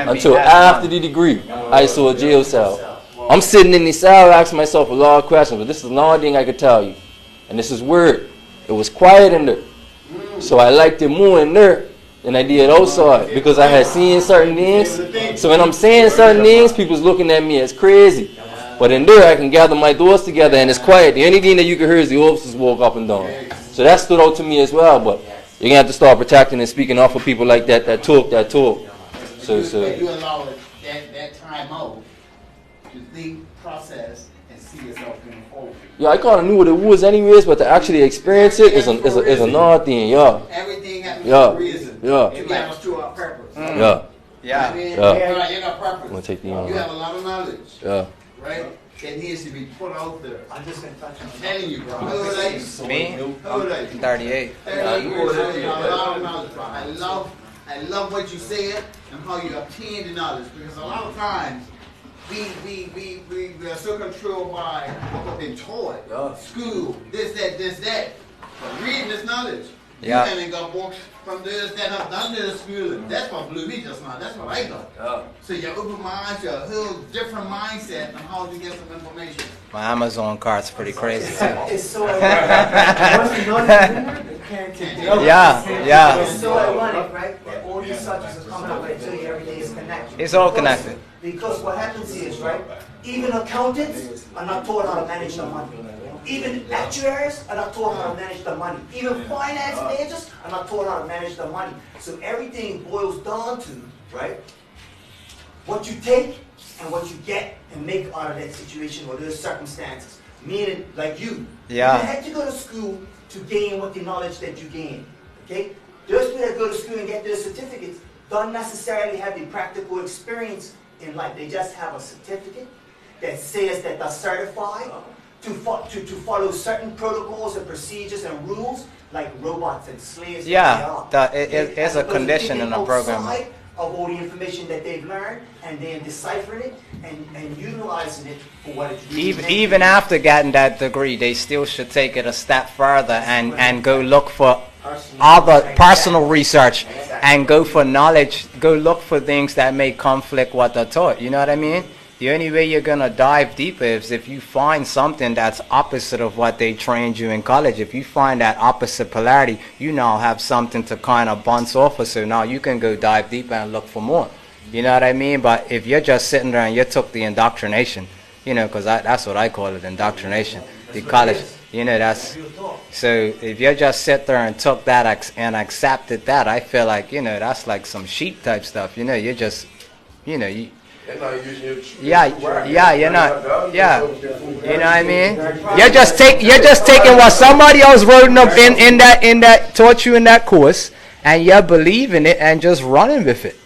until after the degree. I saw a jail cell. I'm sitting in the cell asking myself a lot of questions, but this is another thing I could tell you. And this is weird. It was quiet in there. So I liked it more in there than I did outside because I had seen certain things. So when I'm saying certain things, people's looking at me as crazy. But in there, I can gather my thoughts together and it's quiet. The only thing that you can hear is the officers walk up and down. So that stood out to me as well. But you're going to have to start protecting and speaking off of people like that talk. So you allow that time out to think, process, and see yourself going forward. Yeah, I kind of knew what it was anyways, but to actually experience it is another thing, yeah. Everything happens for a reason. Yeah. It happens to our purpose. Yeah. I mean, you got purpose. I'm gonna take the you have a lot of knowledge. Yeah. Right? That needs to be put out there. I'm just going to touch on I'm telling you, bro. How old are you? Me? How old are you? 38. 38 years old. You have a lot of knowledge, bro. I love what you said and how you obtain the knowledge, because a lot of times we are so controlled by what we've been taught. School, this, that. But reading this knowledge. Yeah. You haven't got books from this, that have done this school, and that's what blew me just now. That's what I got. So you open my eyes to a whole different mindset on how to get some information. My Amazon card's pretty crazy too. It's so ironic. Once you know the parent can do. Yeah. It's so ironic, right? That all these subjects are coming up and I tell you everything is connected. It's all connected. Because what happens is, right, even accountants are not taught how to manage the money. Even actuaries are not taught how to manage the money. Even finance managers are not taught how to manage the money. So everything boils down to, right, what you take and what you get and make out of that situation or those circumstances. Meaning, like you had to go to school to gain what the knowledge that you gain. Okay? Those people that go to school and get their certificates don't necessarily have the practical experience in life. They just have a certificate that says that they're certified to follow certain protocols and procedures and rules, like robots and slaves. It's a condition in a program. Of all the information that they've learned, and then deciphering it and utilizing it for what it's really even after getting that degree, they still should take it a step further and go look for other personal research and go for knowledge, go look for things that may conflict what they're taught. You know what I mean? The only way you're going to dive deeper is if you find something that's opposite of what they trained you in college. If you find that opposite polarity, you now have something to kind of bounce off of, so now you can go dive deeper and look for more. You know what I mean? But if you're just sitting there and you took the indoctrination, you know, because that's what I call it, indoctrination, the college, you know, that's, so if you just sit there and took that and accepted that, I feel like, you know, that's like some sheep type stuff, you know, you're just, you know, They're not using your truth. You're not. Yeah, you know what I mean. You're just taking what somebody else wrote up in that taught you in that course, and you're believing it and just running with it.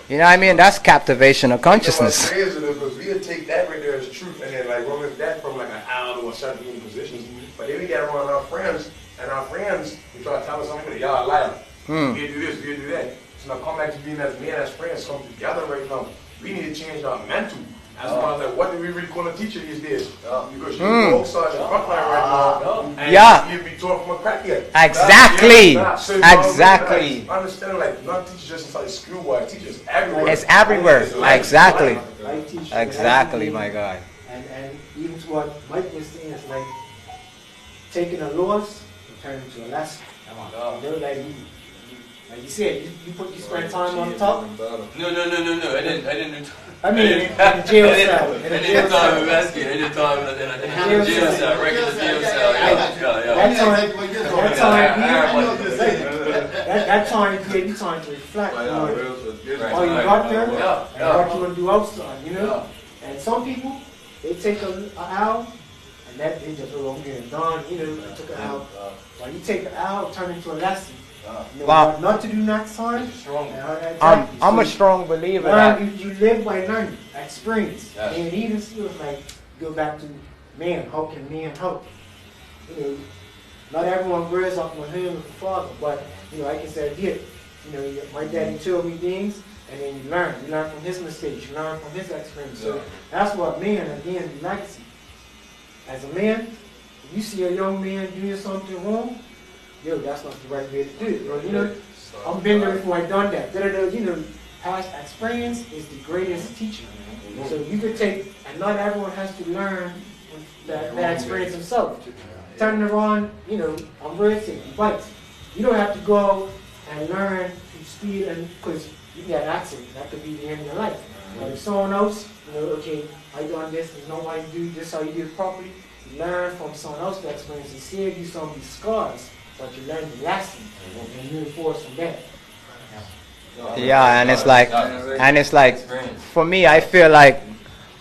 You know what I mean? That's captivation of consciousness. You know what's crazy though, because we'll take that right there as truth and then like run with that from like an hour or 17 positions. But then we get around our friends, and our friends, we try to tell us something, y'all lie. We'll do this, we'll do that. So now come back to being as men, as friends, come together right now. We need to change our mental. As far as like, what do we really call a teacher these days? Because you go outside the front line right now, and you'll be taught from a crackhead. Exactly. So, Exactly. Like, understand, like, not teachers just inside school, but teachers everywhere. It's everywhere. Exactly. Like teachers, Exactly, my guy. And even to what Mike was saying, it's like taking a loss and turning it into a lesson. You know, like you said, you spend time on top. No. I didn't do. I mean, in the jail cell. I didn't time in rescue. I didn't time in the jail cell, regular jail cell. That time gave you time to reflect on all you got there and what you want to do outside, you know? And some people, they take an hour and that they just go over and done, you know, took an hour. While you take an hour, turn into a lesson. You know, Wow. not to do next time. I'm a strong believer that you live by learning, experience. And even still, like, go back to man, how can man help? You know, not everyone grows up with him with the father, but, you know, like I said, you know, my daddy told me things, and then you learn. You learn from his mistakes, you learn from his experience. So that's what man, again, the legacy. As a man, if you see a young man doing something wrong, yo, that's not the right way to do it, bro. You know, I've been there before I done that. You know, past experience is the greatest teacher. So you could take, and not everyone has to learn that experience himself. Turning around, you know, I'm real safety bikes. You don't have to go and learn to speed, and because you get an accident, that could be the end of your life. But if someone else, you know, okay, I done this, there's no way you do this, how you do it properly. You learn from someone else's experience and save you some of these scars. But you learn the lesson and you reinforce from that. Yeah, and it's like, for me, I feel like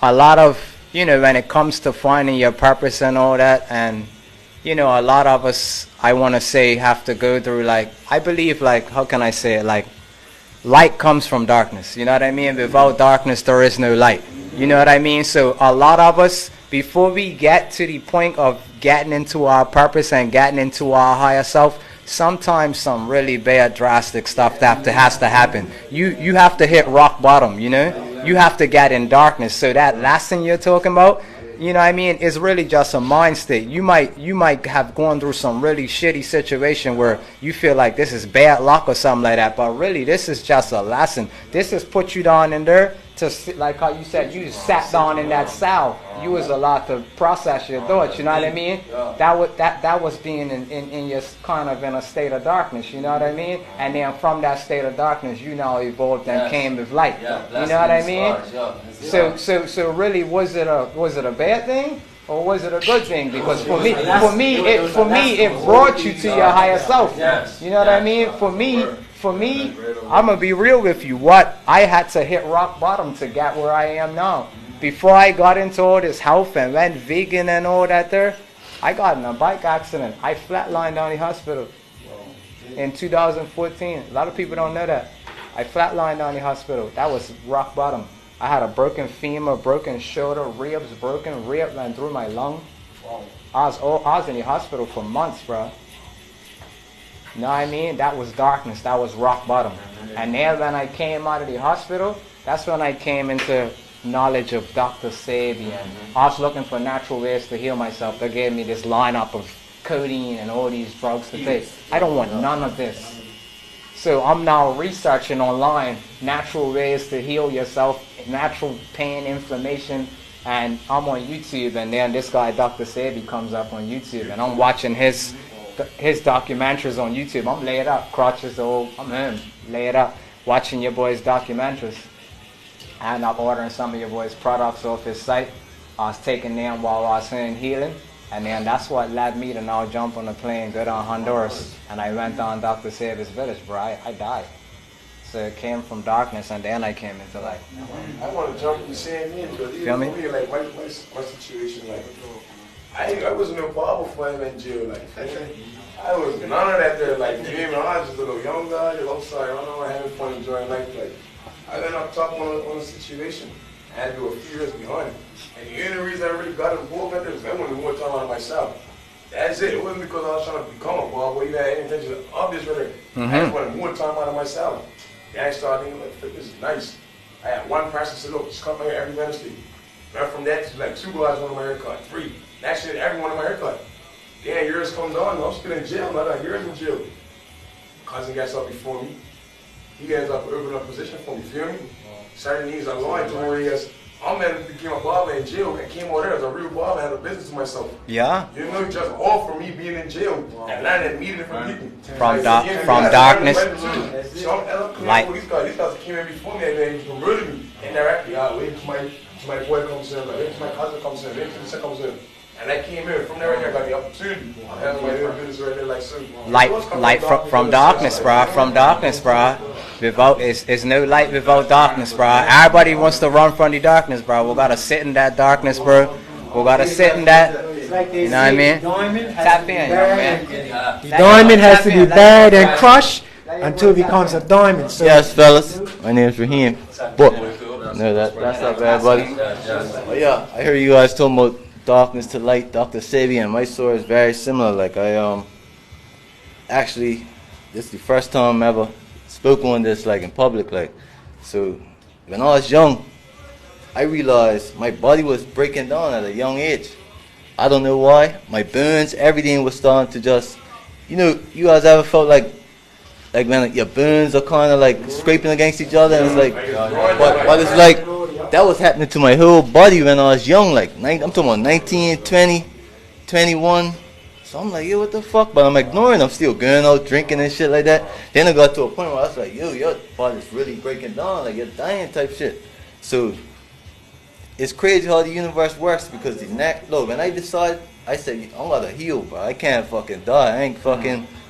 a lot of, you know, when it comes to finding your purpose and all that, and, you know, a lot of us, I want to say, have to go through, like, I believe, like, how can I say it, like, light comes from darkness, you know what I mean? Without darkness, there is no light, you know what I mean? So a lot of us, before we get to the point of getting into our purpose and getting into our higher self, sometimes some really bad, drastic stuff that has to happen. You have to hit rock bottom, you know? You have to get in darkness. So that lesson you're talking about, you know what I mean, is really just a mind state. You might have gone through some really shitty situation where you feel like this is bad luck or something like that, but really this is just a lesson. This has put you down in there to sit, like how you said, you sat down in that cell. You was allowed to process your thoughts, you know what I mean? That was being in your kind of in a state of darkness, you know what I mean? And then from that state of darkness, you now evolved and came with light. You know what I mean? So really, was it a bad thing? Or was it a good thing? Because for me, it brought you to your higher self. You know what I mean? For me, I'm gonna be real with you. What I had to hit rock bottom to get where I am now. Before I got into all this health and went vegan and all that there, I got in a bike accident. I flatlined down the hospital in 2014. A lot of people don't know that. I flatlined down the hospital. That was rock bottom. I had a broken femur, broken shoulder, ribs broken, rib went through my lung. I was in the hospital for months, bro. You know what I mean? That was darkness. That was rock bottom. And then when I came out of the hospital, that's when I came into knowledge of Dr. Sebi. And I was looking for natural ways to heal myself. They gave me this lineup of codeine and all these drugs to take. I don't want none of this. So I'm now researching online natural ways to heal yourself, natural pain, inflammation, and I'm on YouTube, and then this guy, Dr. Sebi, comes up on YouTube, and I'm watching his documentaries on YouTube. I'm laid up, crotches all, I'm him, laid up, watching your boy's documentaries. And I'm ordering some of your boy's products off his site. I was taking them while I was in healing. And then that's what led me to now jump on a plane, go down Honduras. And I went down Dr. Sebi's village, bro. I died. So it came from darkness, and then I came into light. I want to jump you saying in because Feel me? for me, like my situation, like I wasn't no problem for him in jail, like I was none of that there, like me and I was just a little young guy, I'm sorry, I don't know, having fun enjoying life, like I went up top on a situation, I had to go a few years behind, and the only reason I really got involved in it was I wanted more time on myself. That's it. It wasn't because I was trying to become a barber or even had any intention of this really. I just wanted more time out of myself. Then I started thinking, like, this is nice. I had one person say, look, just come here every Wednesday. Went from that to like 2 guys wanted my haircut, 3. Actually, everyone wanted my haircut. Then years come down, I'm still in jail, not years in jail. Cousin gets up before me. He ends up opening up a position for me, feel me? Certain needs are lying to where he has. I'm man became a barber in jail and came out there as a real barber and had a business to myself. Yeah. You know, just all from me being in jail and learning meeting different people. From Like, darkness. So I'm Light. these guys came in before me and they promoted me indirectly. Wait till my boy comes in, wait till my cousin comes in, wait till the son comes in. And I came in from there right there, got the opportunity. I had my little business right there like so. Light from darkness, bro. From darkness, bro. Without it's no light without darkness, bro. Everybody wants to run from the darkness, bro. We gotta sit in that darkness, bro. We gotta sit in that. You know what I mean? Tap in, young man. The diamond has to be bad and crushed until it becomes a diamond. So Yes, fellas. My name is Raheem. But no, that's not bad, buddy. But yeah, I heard you guys talking about darkness to light, Dr. Sabi, and my story is very similar. Like actually, this is the first time I ever spoke on this like in public. Like, so when I was young, I realized my body was breaking down at a young age. I don't know why. My bones, everything was starting to just, you know, you guys ever felt like when your bones are kind of like scraping against each other, and it's like, but it's like, that was happening to my whole body when I was young, like, I'm talking about 19, 20, 21, so I'm like, yo, what the fuck, but I'm ignoring, I'm still going out drinking and shit like that. Then I got to a point where I was like, yo, your body's really breaking down, like, you're dying type shit. So, it's crazy how the universe works, because when I decided, I said, I'm gonna heal, bro, I can't fucking die,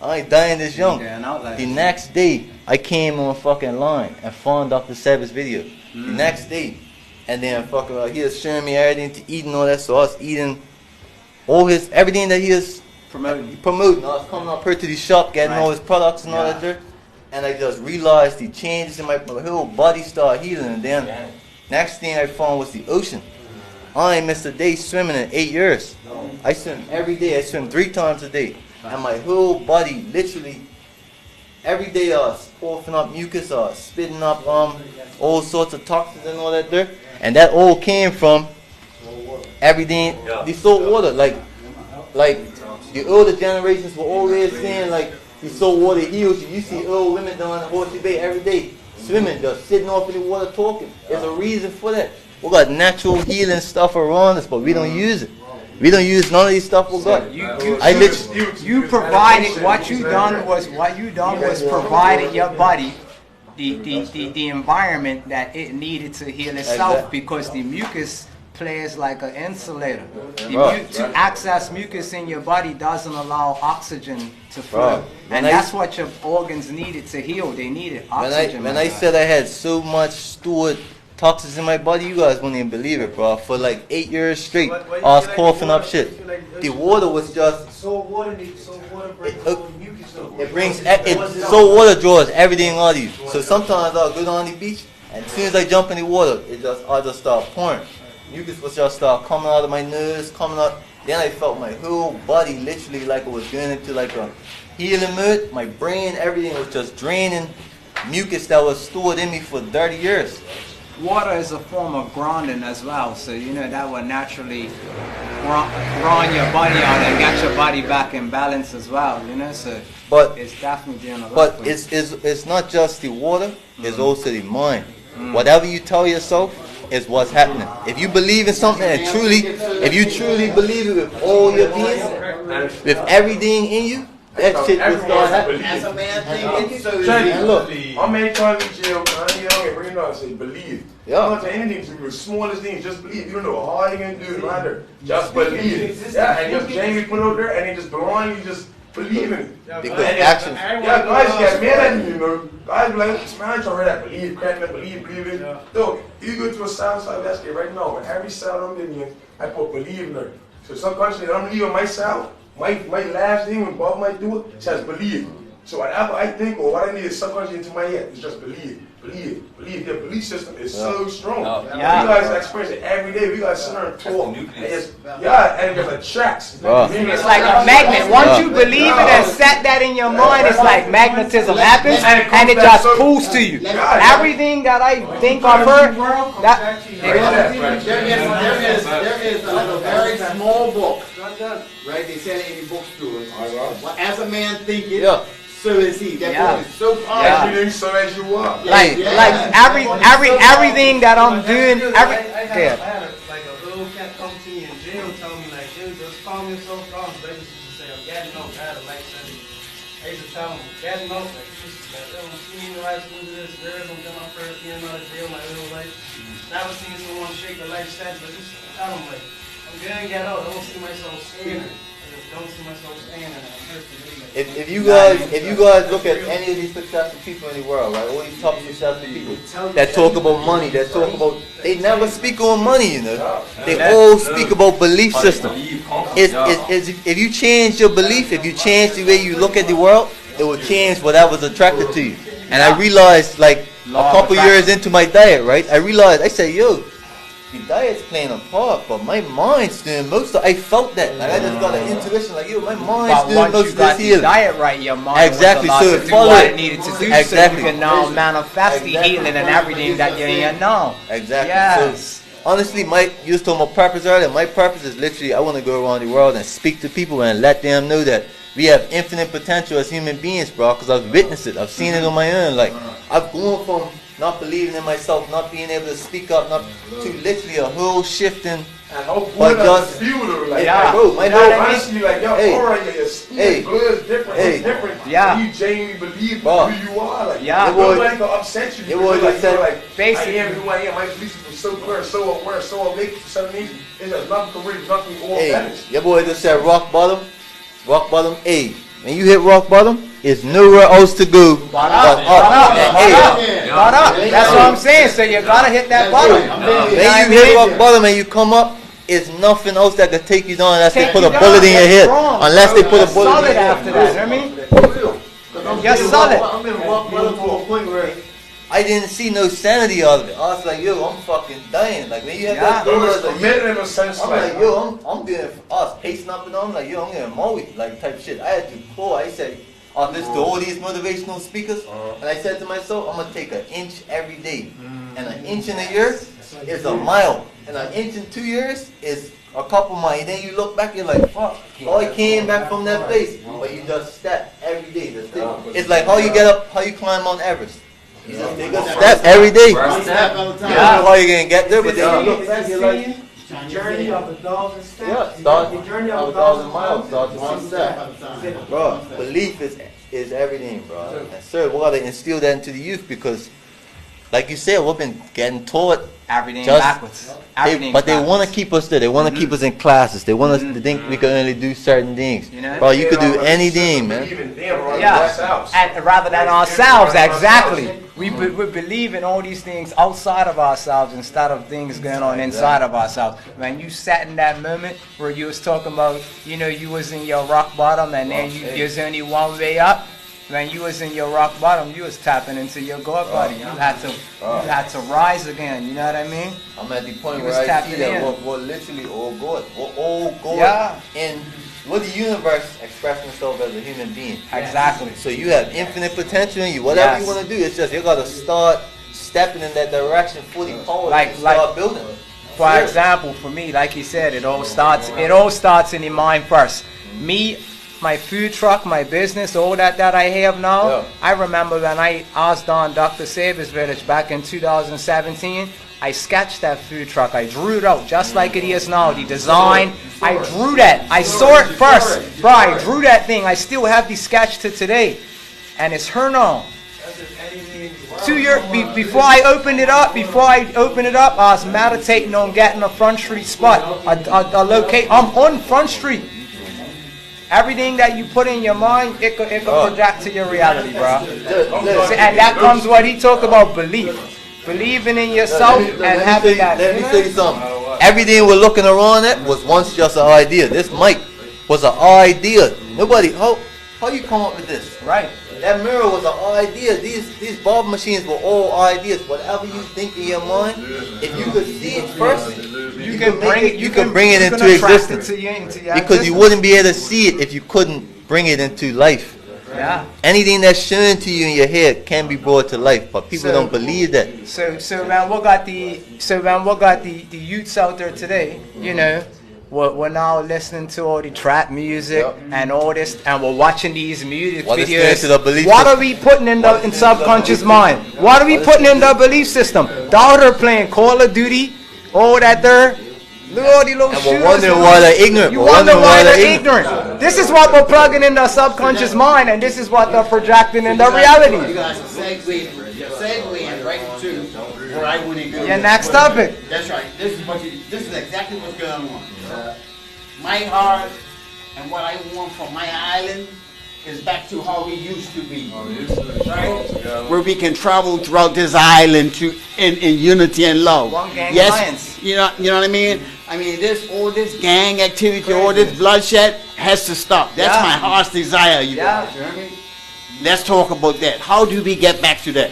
I ain't dying this young. The next day, I came on fucking line and found Dr. Sabi's video. The next day, and then fucking he was showing me everything to eat and all that, so I was eating everything that he was promoting. I was coming up here to the shop, getting all his products and all that there, and I just realized the changes in my whole body started healing, and then next thing I found was the ocean. I ain't missed a day swimming in 8 years. I swim every day. I swim 3 times a day. And my whole body, literally, every day I was coughing up mucus, I was spitting up all sorts of toxins and all that there. And that all came from everything, the salt water. Like the older generations were always saying, like, the salt water heals you. You see old women down in Horseshoe Bay every day, swimming, just sitting off in the water talking. There's a reason for that. We got natural healing stuff around us, but we don't use it. We don't use none of these stuff we got. You provided what you done was provided your body the environment that it needed to heal itself, because the mucus plays like an insulator. To access mucus in your body doesn't allow oxygen to flow, and that's what your organs needed to heal. They needed oxygen. When I said I had so much stored toxins in my body, you guys wouldn't even believe it, bro. For like 8 years straight, I was coughing up shit. The water was just. Salt water salt water draws everything out of you. So sometimes I'll go down the beach, and as soon as I jump in the water, I just start pouring. Mucus was just start coming out of my nose, coming out. Then I felt my whole body literally like it was going into like a healing mood. My brain, everything was just draining mucus that was stored in me for 30 years. Water is a form of grounding as well, so you know that will naturally ground your body out and get your body back in balance as well, you know. So, but it's definitely doing a lot. But it's not just the water; it's also the mind. Whatever you tell yourself is what's happening. If you believe in something and if you truly believe it with all your being, with everything in you, that shit will start happening. As a man thinking, so look, I'm many times in jail, you know, I say believe. Yeah. Not to anything, to the smallest things, just believe. You don't know how hard you're going to do it, either. Just believe. Yeah, and just Jamie put out there, and they just blindly just believe in it. Because action. Yeah, guys get mad at me, you know. Guys be like, man, I heard that. Believe, crack man, believe it. Yo, you go to a Southside basketball right now, and every South I'm in, I put believe in her. So some country that I'm leaving my South, my last name when Bob might do it, says believe. So whatever I think or what I need is subconscious into my head, it's just believe. Their belief system is so strong. You guys experience it every day. We guys sit there and talk. And and it just attracts. It's like a magnet. Once you believe it and set that in your mind, it's like magnetism happens and it just pulls to you. Everything that I think I've heard, that there is a very small book, right? They sell it in the bookstores. As a man thinketh, so is he. That book is so powerful. Everything so as you are. Like everything that I'm doing, I had a little cat come to me in jail tell me like, dude, just calm yourself down. They used to say, I'm getting out. I had a life sentence. I used to tell him, getting out. Like, I'm seeing the last one of this girl. I'm going out for being out of jail my whole life. Never seen someone shake a life sentence, but just tell him like, I'm gonna get out. I don't see myself staying there. I just don't see myself staying there. I'm hurt. If you guys look at any of these successful people in the world, right? All these top successful people that talk about money, they never speak on money, you know. They all speak about belief system. If you change your belief, if you change the way you look at the world, it will change whatever's attracted to you. And I realized, like, a couple years into my diet, right? I said, yo, the diet's playing a part, but my mind's doing most of it. I felt that. Like, I just got an intuition, like, yo, my mind's doing most of this healing. Diet right, your mind was allowed to do what it needed to do, so you can now manifest the healing and everything that you're in now. Exactly. Yes. So, honestly, you was talking about purpose earlier. My purpose is literally, I want to go around the world and speak to people and let them know that we have infinite potential as human beings, bro, because I've witnessed it. I've seen it on my own. Like, I've gone from not believing in myself, not being able to speak up, to literally a whole shifting. But just feel like, bro, my whole honestly, like, your aura, your skin, blood is different. It's different. You genuinely believe who you are. Like, nobody can upset you. It was like, like, basically, I am who I am. My beliefs are so clear, so aware, so awake. So it's just nothing to read, nothing all finished. Your boy just said rock bottom. Rock bottom, when you hit rock bottom, it's nowhere else to go but up. That's what I'm saying. So you gotta hit that bottom. When you hit rock bottom and you come up, it's nothing else that could take you down unless they put a bullet in your head. Unless they put a bullet in your head. After that, you know what I mean? You're solid. I'm gonna rock bottom to a point where I didn't see no sanity out of it. I was like, yo, I'm fucking dying. Like, when you have that thing, I'm like, yo, I'm getting, I was pacing up and down. I'm like, yo, I'm getting mowed, like, type shit. I had to pull. I said, I listened to all these motivational speakers, and I said to myself, I'm going to take an inch every day. And an inch in a year is a mile. And an inch in 2 years is a couple miles. And then you look back, you're like, fuck, I came back from that place. But you just step every day. It's like how you get up, how you climb Mount Everest. You just take a step every day. You don't know how you're going to get there, but then you look back, you're like, journey of 1,000 steps. Start the journey of 1,000 miles. Start to one step. Bro, belief is everything, bro. And sir, we gotta instill that into the youth because, like you said, we've been getting taught everything backwards. But they want to keep us there. They want to keep us in classes. They want us to think we can only do certain things. Bro, you could do anything, man. And rather than ourselves, exactly. We believe in all these things outside of ourselves instead of things going on inside of ourselves. When you sat in that moment where you was talking about, you was in your rock bottom and then you was only one way up. When you was in your rock bottom, you was tapping into your God body. You had to rise again. You know what I mean? I'm at the point where I see that we're literally all God. We're all God. And what the universe expressing itself as a human being. Exactly. So you have infinite potential in you. Whatever you want to do, it's just you got to start stepping in that direction fully powered and start building. For example, for me, like you said, it all starts in the mind first. Me, my food truck, my business, all that I have now. I remember when I asked on Dr. Saber's village back in 2017, I sketched that food truck. I drew it out just like it is now. The design, I drew that. I saw it first. Bro, I drew that thing. I still have the sketch to today. And it's her now. 2 years before I opened it up, I was meditating on getting a Front Street spot. I'm on Front Street. Everything that you put in your mind, it could project to your reality, bro. Look, And that comes what he talked about, belief. Believing in yourself and having that. Let me tell you something. Everything we're looking around at was once just an idea. This mic was an idea. Nobody, how you come up with this? Right. That mirror was an idea. These barber machines were all ideas. Whatever you think in your mind, if you could see it first, you can bring it into existence. Because you wouldn't be able to see it if you couldn't bring it into life. Yeah. Anything that's shown to you in your head can be brought to life, but people don't believe that. So man, what got the youths out there today? You know, we're now listening to all the trap music and all this, and we're watching these music videos. What are we putting in the subconscious mind? What are we putting in the belief system? Daughter playing Call of Duty, all that there. Look at all these little shoes. We're wondering why they're ignorant. You wonder why they're ignorant. This is what we're plugging in the subconscious mind, and this is what they're projecting in the reality. You guys are segueing right to where I want to go. Your next topic. That's right. This is exactly what's going on. My heart and what I want from my island is back to how we used to be. Right? Where we can travel throughout this island in unity and love. One gang alliance. You know what I mean? I mean, all this gang activity, all this bloodshed has to stop. That's my heart's desire, you guys. You know what I mean? Let's talk about that. How do we get back to that?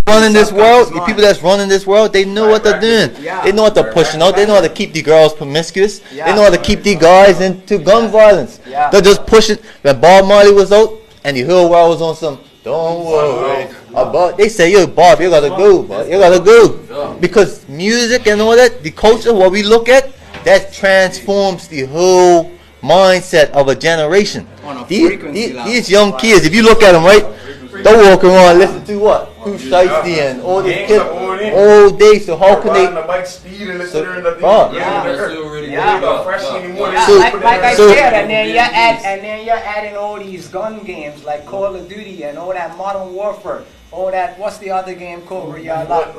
Running this world, the people that's running this world, they know what they're doing. They know what they're pushing out. They know how to keep the girls promiscuous. They know how to keep the guys into gun violence. They're just pushing. When Bob Marley was out and the whole world was on some, don't worry about. They say, yo, Bob, you gotta go, Bob. You gotta go, because music and all that, the culture, what we look at, that transforms the whole mindset of a generation. These young kids, if you look at them, right, they walk around listening to what? Who Shiesty and all these kids all day. So how can they? Like I said, and then you're adding all these gun games like Call of Duty and all that Modern Warfare. All that, what's the other game called where y'all like?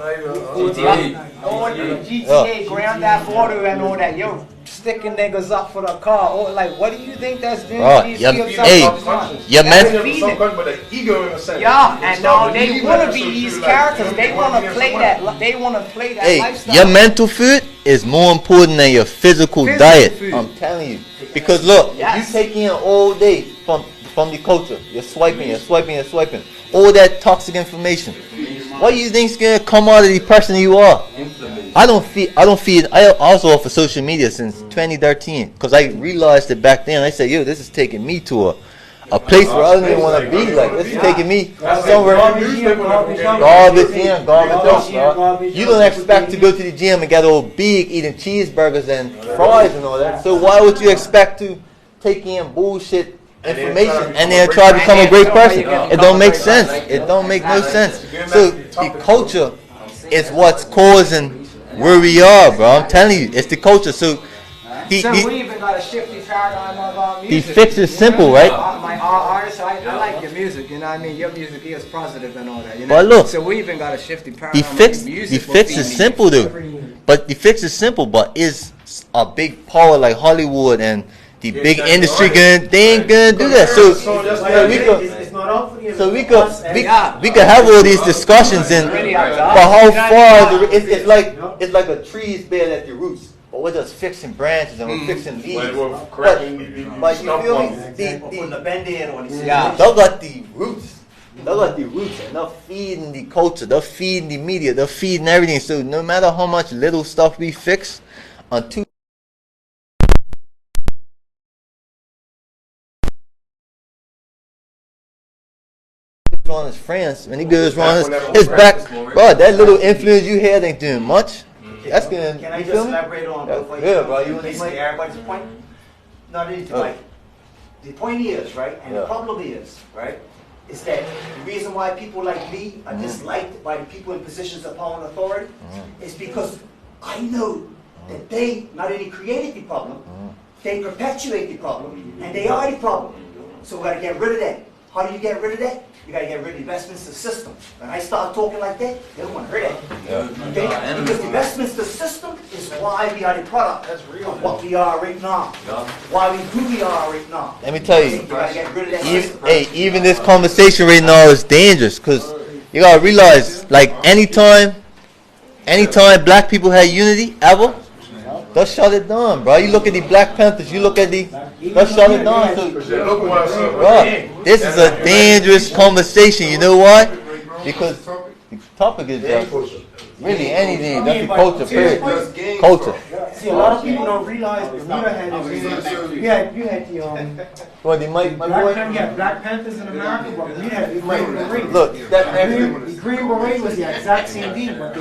GTA, Grand Theft Auto and all that. You're sticking niggas up for the car. Or like, what do you think that's doing to these kids? Yeah, and now they want to be these characters. They want to play that. They want to play that lifestyle. Your mental food is more important than your physical diet. Food. I'm telling you. Because look, you take in all day from the culture. You're swiping. All that toxic information. What do you think's gonna come out of the person you are? I don't feed. I also off of social media since 2013 because I realized it back then. I said, yo, this is taking me to a place where I don't even want to be. Like, this is taking me somewhere. Garbage. You don't expect to go to the gym and get all big eating cheeseburgers and fries and all that. So why would you expect to take in bullshit information and then try to become a great person? It don't make sense. It don't make no sense. So the culture is what's causing where we are, bro. I'm telling you, it's the culture. So we even got to shift the paradigm of our music. The fix is simple, right? My artists, I like your music, you know what I mean? Your music is positive and all that, you know? But look, so we even got to shift the paradigm the fix is simple, though. But the fix is simple, but is a big power like Hollywood and the big industry they ain't gonna do that. So we could have all these discussions but how far it's like a tree's bare at the roots, but we're just fixing branches and we're fixing leaves. But you feel me? The band-aid on the they got the roots. They got the roots and they're feeding the culture, they're feeding the media, they're feeding everything. So no matter how much little stuff we fix, until around his friends, when he goes around his back, bro, that little influence you had ain't doing much. That's good. Can I You just feel me? elaborate on before you Yeah, bro. You want basically everybody's point? No, the point is, right, and the problem is, right, is that the reason why people like me are disliked by the people in positions of power and authority is because I know that they not only created the problem, they perpetuate the problem, and they are the problem. So we got to get rid of that. How do you get rid of that? You got to get rid of the Westminster system. When I start talking like that, they don't want to hear that. Okay? Because the Westminster system is why we are the product of what we are right now. Why we who we are right now. Let me tell you, You got to get rid of that system. even this conversation right now is dangerous because you gotta realize, like, anytime black people had unity ever, they'll shut it down, bro. You look at the Black Panthers, you look at they'll shut it down. So, bro, this is a dangerous conversation. You know why? Because the topic is just really anything. That's the culture, period. Culture. See, a lot of people don't realize Bermuda had this. You had the What, the mic, my boy? Black Panthers in America, but Bermuda had the Green Beret. Look, the Green Beret was the exact same thing, but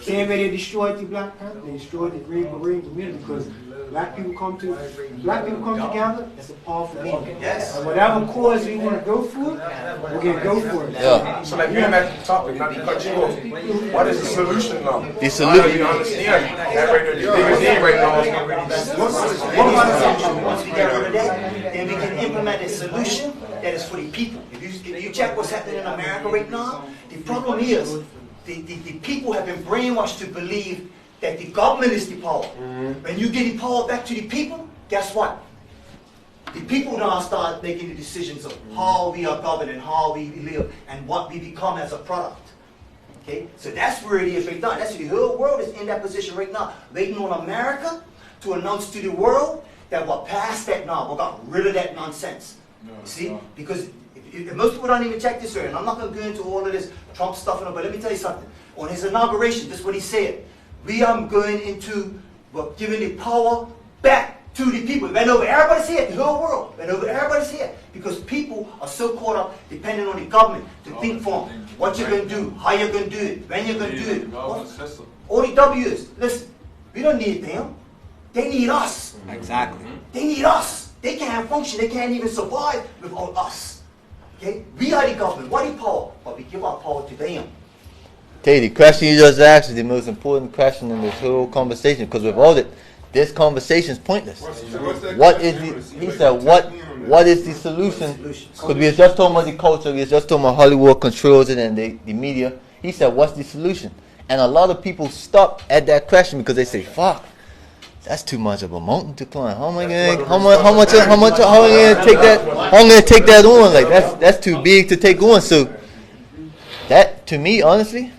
same way they destroyed the Black Panther, they destroyed the Green Beret in Bermuda because black people come together. It's a powerful thing. Yes. And whatever cause we want to go for, we're gonna go for it. Yeah. So like going back to the topic, not to cut you off. What is the solution now? The solution. You understand? That right there, the biggest thing right now is get rid of this. Once we get rid of that, then we can implement a solution that is for the people. If you check what's happening in America right now, the problem is the people have been brainwashed to believe that the government is the power. When you get the power back to the people, guess what? The people now start making the decisions of how we are governed and how we live and what we become as a product. Okay? So that's where it is right now. That's the whole world is in that position right now, waiting on America to announce to the world that we're past that now. We got rid of that nonsense. See? Because if most people don't even check this area, and I'm not going to go into all of this Trump stuff, but let me tell you something. On his inauguration, this is what he said. We are going into, we're giving the power back to the people. It went over everybody's head, the whole world. It went over everybody's head. Because people are so caught up depending on the government to think for them. What you're going to do, how you're going to do it, when you're going to do it. All the W's. Listen, we don't need them. They need us. Exactly. They need us. They can't function. They can't even survive without us. Okay? We are the government. What is power? But we give our power to them. Tell you, the question you just asked is the most important question in this whole conversation, because without it, this conversation is pointless. What is the? He said, what is the solution? Because we was just talking about the culture, we was just talking about Hollywood controls it and the media. He said, what's the solution? And a lot of people stop at that question because they say, fuck, that's too much of a mountain to climb. How am I gonna? How am I gonna take that? How am I gonna take that on? Like that's too big to take on. So that, to me, honestly,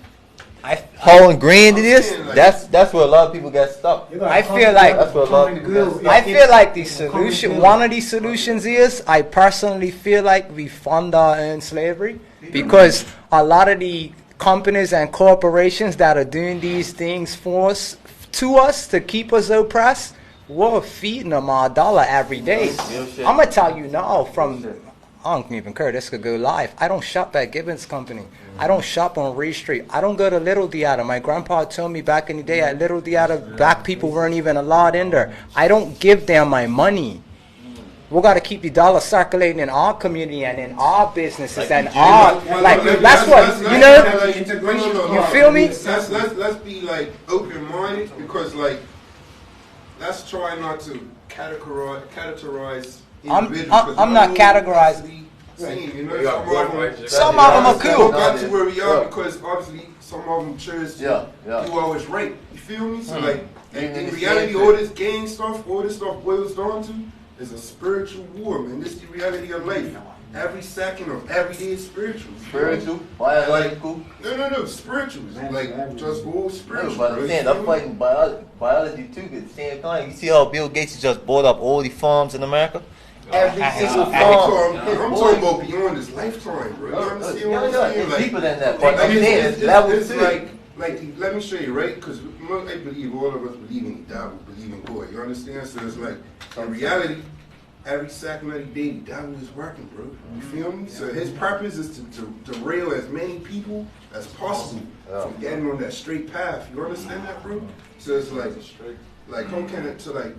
how ingrained it is, that's where a lot of people get stuck. I feel like That's where a lot of people get stuck. I feel like the solution, one of the solutions is, I personally feel like we fund our own slavery, because a lot of the companies and corporations that are doing these things for us, to us, to keep us oppressed, we're feeding them our dollar every day. I'm gonna tell you now, I don't even care, this could go live. I don't shop at Gibbons Company. I don't shop on Reed Street. I don't go to Little Theater. My grandpa told me back in the day at Little Theater, black people weren't even allowed in there. I don't give them my money. We got to keep the dollar circulating in our community and in our businesses and our, like, that's what, you know, you feel me? Let's be, like, open-minded, because, like, let's try not to categorize individuals. I'm not categorizing. You know, some of them are cool. Got to where we are because obviously some of them chose to do always right. You feel me? So like, in reality, all this gang stuff, all this stuff boils down to is a spiritual war, man. This is the reality of life. Every second of every day is spiritual. Spiritual? Biological? No, spiritual. Like, just all spiritual. But I'm saying, I'm fighting biology too, but at the same time, you see how Bill Gates just bought up all the farms in America? Every single farm. I'm talking about beyond this lifetime, bro. You understand what I'm saying? It's deeper than that. But I'm saying, it's level two. Like, let me show you, right? Because I believe all of us believe in the devil, believe in God. You understand? So it's like, in reality, every second of the day, the devil is working, bro. You feel me? So his purpose is to rail as many people as possible from getting on that straight path. You understand that, bro? So it's like how can it to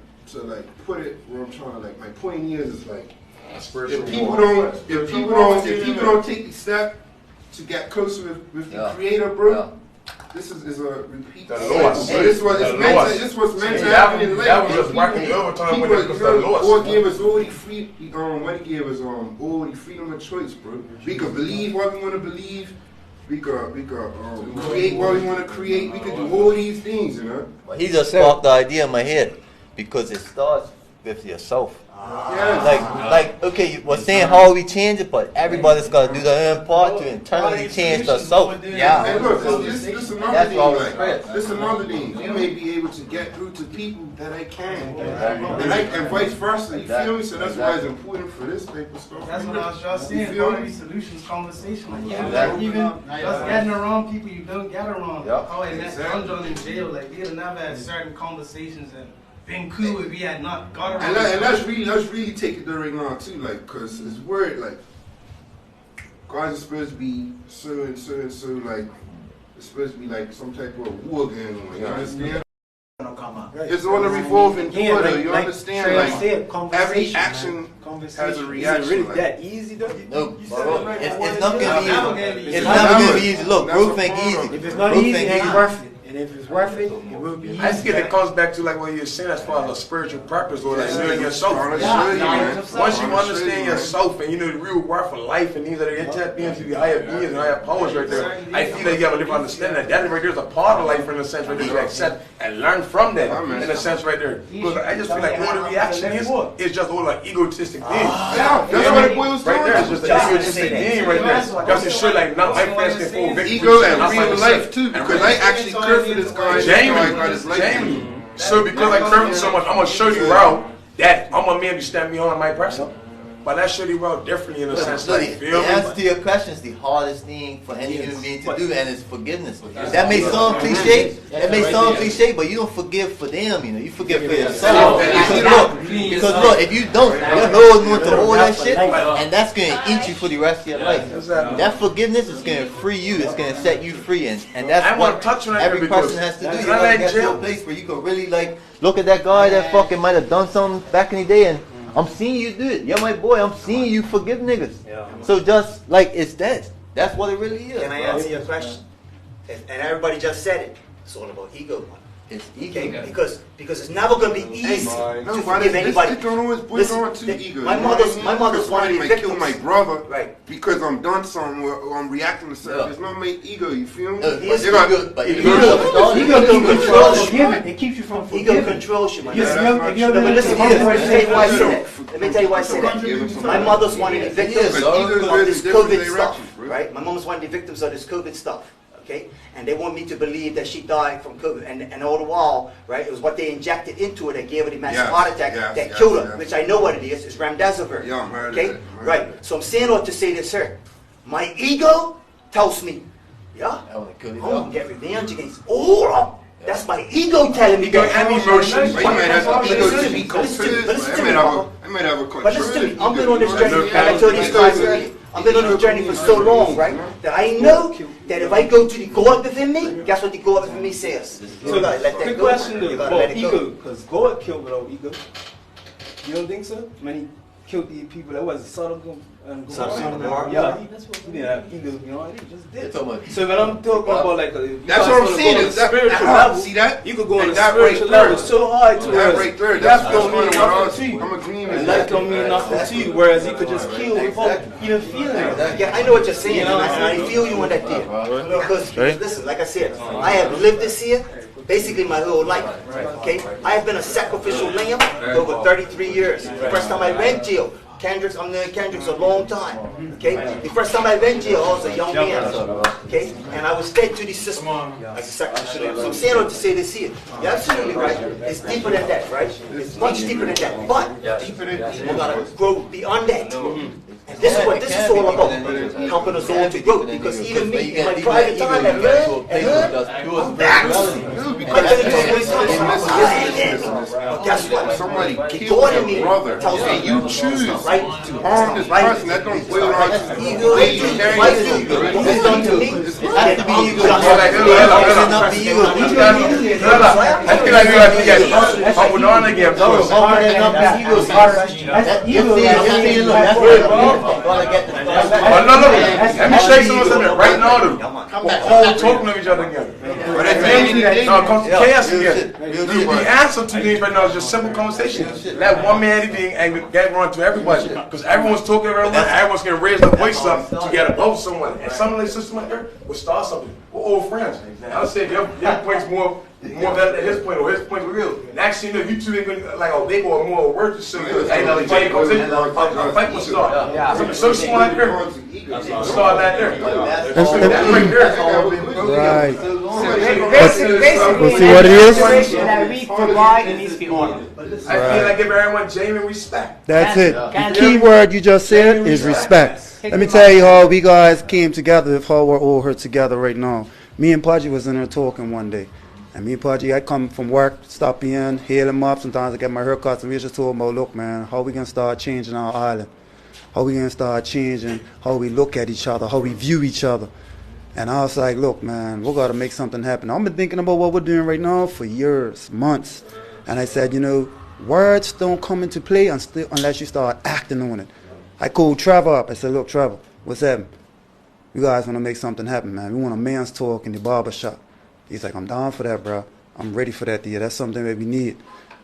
put it where I'm trying to like my point is like if people don't take the step to get closer with the creator, bro. This is a repeat. This was meant to happen in life. That was just working overtime when it was the loss. God gave us all the free. What he gave us all the freedom of choice, bro. We could believe what we want to believe. We could create what we want to create. We could do all these things, you know. He just sparked the idea in my head because it starts with yourself. Like, okay, we're saying how we change it, but everybody's got to do their own part to internally change themselves. Yeah. And look, this another thing. You may be able to get through to people that I can, and vice versa. You feel me? So that's why it's important for this type of stuff. That's what I was just saying. Part of these solutions conversation. Like, even just getting around people you don't get around. Oh, and that's John in jail. Like, we had never had certain conversations and been cool if we had not got around. And let's really take it during on too, like, cause it's weird, like, God's supposed to be so and so and so, like, it's supposed to be like some type of war going on. You understand? It's on a revolving door, though. You understand? Like, every action has a reaction. Is it really that easy, though? No, it's not gonna be easy. It's never gonna be easy. Look, growth ain't easy. If it's not easy, it ain't worth it. And if it's worth it, it will be easy. I just get it comes back to like what you're saying as far as a spiritual purpose or like knowing yourself. Once you understand yourself and you know the real worth of life and these are the intent beings of the higher beings and higher powers right there, I feel like you have a different understanding that right there is a part of life in a sense right there to accept and learn from that in a sense right there. Because I just feel like all the reaction is just all like egotistic thing. Yeah, that's what it boils down to. Right there, it's just an egotistic thing right there. Just to show like not my fast can full victory. Ego and real life too, because I actually curse for this guy. Jamie. So because I curve so much, I'm gonna show you how that I'm gonna maybe stand behind my person. But I show you how differently in a sense. Like, the answer to your question is the hardest thing for any human being to do, and it's forgiveness. That may sound cliche. That may sound cliche, but you don't forgive for them. You know, you forgive for yourself. Because look, if you don't, your Lord's going to hold that shit, and that's gonna eat you for the rest of your life. That forgiveness is gonna free you. It's gonna set you free, and that's what every person has to do. You gotta get to a place where you can really like look at that guy that fucking might have done something back in the day, and I'm seeing you do it. You're my boy. I'm seeing you forgive niggas. So just like it's that. That's what it really is. Can I answer your question? And everybody just said it. It's all about ego. It's ego. Because it's never going to be easy to forgive anybody. My mother's one of the victims. Kill my brother because I'm done something or I'm reacting to something. It's not my ego. You feel me? It keeps you from forgiving. Ego controls you, man. Listen, let me tell you why I say that. My mother's one of the victims of this COVID stuff, right? My mom's one of the victims of this COVID stuff. Okay, and they want me to believe that she died from COVID, and all the while, right, it was what they injected into her that gave her the massive heart attack that killed her, which I know what it is. It's remdesivir. Okay, right. So I'm saying all to say this here. My ego tells me, I'm gonna get revenge against all of them. That's my ego telling me that. And emotions. You might have ego to be confused. I might have a control. But listen to me. I've been on this journey. I told these guys earlier. I've been on this journey for so long, right? That I know that if I go to the God within me, guess what the God within me says? So, quick question about ego, because God killed without ego. You don't think so? When he killed the people that was Sodom and Gomorrah. Yeah, he didn't have ego, you know, he just did. So when I'm talking about like that's what I'm saying. Is spiritual level, see that? You could go on a spiritual level so high to that right there. That's don't mean nothing to you. I'm agreeing with that. Don't mean nothing to you. Whereas you could just kill without even feeling it. Yeah, I know what you're saying, and I feel you on that deal. Because listen, like I said, I have lived this here basically my whole life. Okay, I have been a sacrificial lamb for over 33 years. The first time I went jail. I'm known Kendrick's a long time. Okay, the first time I went jail, I was a young man. Okay, and I was fed to the system as a sacrificial lamb. So I'm saying to say this here. You're absolutely right. It's deeper than that, right? It's much deeper than that. But we gotta grow beyond that. And this is what this is all about. Helping us all to grow. Because even me, in my private time, I'm back. We couldn't get into a place like this. But guess what? Somebody The killed daughter your in me brother, tells me and you choose right to harm this person. That don't boil down to ego. way you carry What yourself. he's done to me. Has to be ego. Hold Not the ego. I feel like you have to get humbled on again. No, how can it not be ego? That ego. That's where you gotta get the. But no, let me show you something right now. We're all talking to each other again. But at the end, no, it comes to chaos again. The answer to things right now is just simple conversation. Let one man anything and get run to everybody. Because everyone's talking to everyone, everyone's going to raise their voice up to get above someone. And some of the system like that will start something. We're old friends. I'll say your point's more better than his point, or his point's real. And actually, you know, you two ain't gonna like a big or more word to say. Ain't nothing fight comes in. A fight will start. So smart there. Start that there. That's right there. Right. Basically, We'll see what it is. that we provide, it needs to be honored. I feel like give everyone genuine respect. That's it. The key word you just said is respect. Let me tell you how we guys came together, how we're all here together right now. Me and Pudgy was in there talking one day. And me and Pudgy, I come from work, stop in, hail him up. Sometimes I get my haircuts, and we just talking about, look, man, how we going to start changing our island? How we going to start changing how we look at each other, how we view each other? And I was like, look, man, we got to make something happen. I've been thinking about what we're doing right now for years, months. And I said, you know, words don't come into play unless you start acting on it. I called Trevor up. I said, look, Trevor, what's happening? You guys want to make something happen, man. We want a man's talk in the barbershop. He's like, I'm down for that, bro. I'm ready for that, deal. That's something that we need.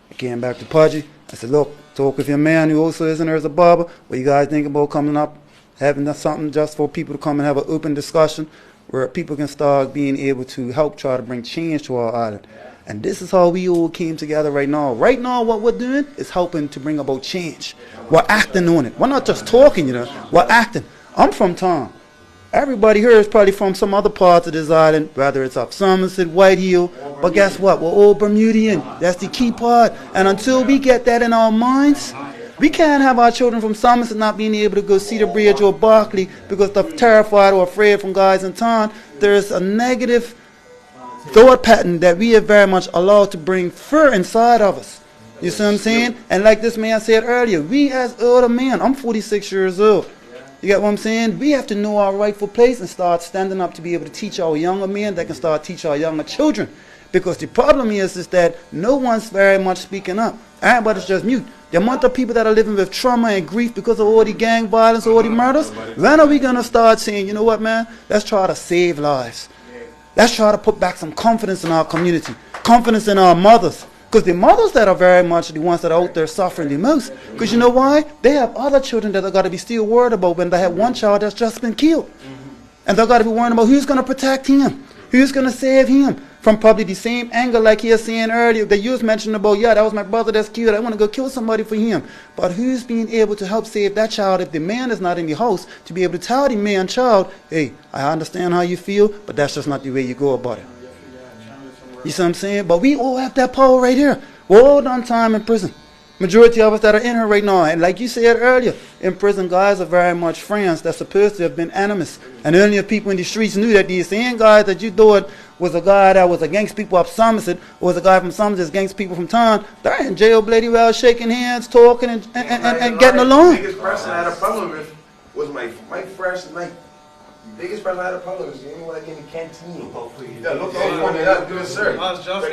I came back to Pudgy. I said, look, talk with your man who also isn't there as a barber. What you guys think about coming up, having something just for people to come and have an open discussion where people can start being able to help try to bring change to our island. And this is how we all came together right now. Right now, what we're doing is helping to bring about change. We're acting on it. We're not just talking, you know. We're acting. I'm from town. Everybody here is probably from some other parts of this island, whether it's up Somerset, White Hill. But guess what? We're all Bermudian. That's the key part. And until we get that in our minds, we can't have our children from Somerset not being able to go see the bridge or Berkeley because they're terrified or afraid from guys in town. There's a negative thought pattern that we are very much allowed to bring fear inside of us. You see what I'm saying? And like this man said earlier, we as older men, I'm 46 years old. You get what I'm saying? We have to know our rightful place and start standing up to be able to teach our younger men that can start teach our younger children. Because the problem is that no one's very much speaking up. Everybody's just mute. The amount of people that are living with trauma and grief because of all the gang violence, all the murders, when are we going to start saying, you know what, man, let's try to save lives. Let's try to put back some confidence in our community, confidence in our mothers. Because the mothers that are very much the ones that are out there suffering the most. Because you know why? They have other children that are got to be still worried about when they have one child that's just been killed. And they've got to be worried about who's going to protect him, who's going to save him from probably the same angle like he was saying earlier that you was mentioning about, yeah, that was my brother that's killed. I want to go kill somebody for him. But who's being able to help save that child if the man is not in the house to be able to tell the man child, hey, I understand how you feel, but that's just not the way you go about it. You see what I'm saying? But we all have that power right here. We're all done time in prison. Majority of us that are in here right now, and like you said earlier, in prison guys are very much friends that's supposed to have been enemies. And only if people in the streets knew that these same guys that you thought was a guy that was against people up Somerset, or was a guy from Somerset against people from town, they're in jail bloody well, shaking hands, talking, and getting along. The biggest person I had a problem with was my first night. The biggest person I had a problem with was anyone like in the canteen. Yeah, look over there, do it, sir. I was just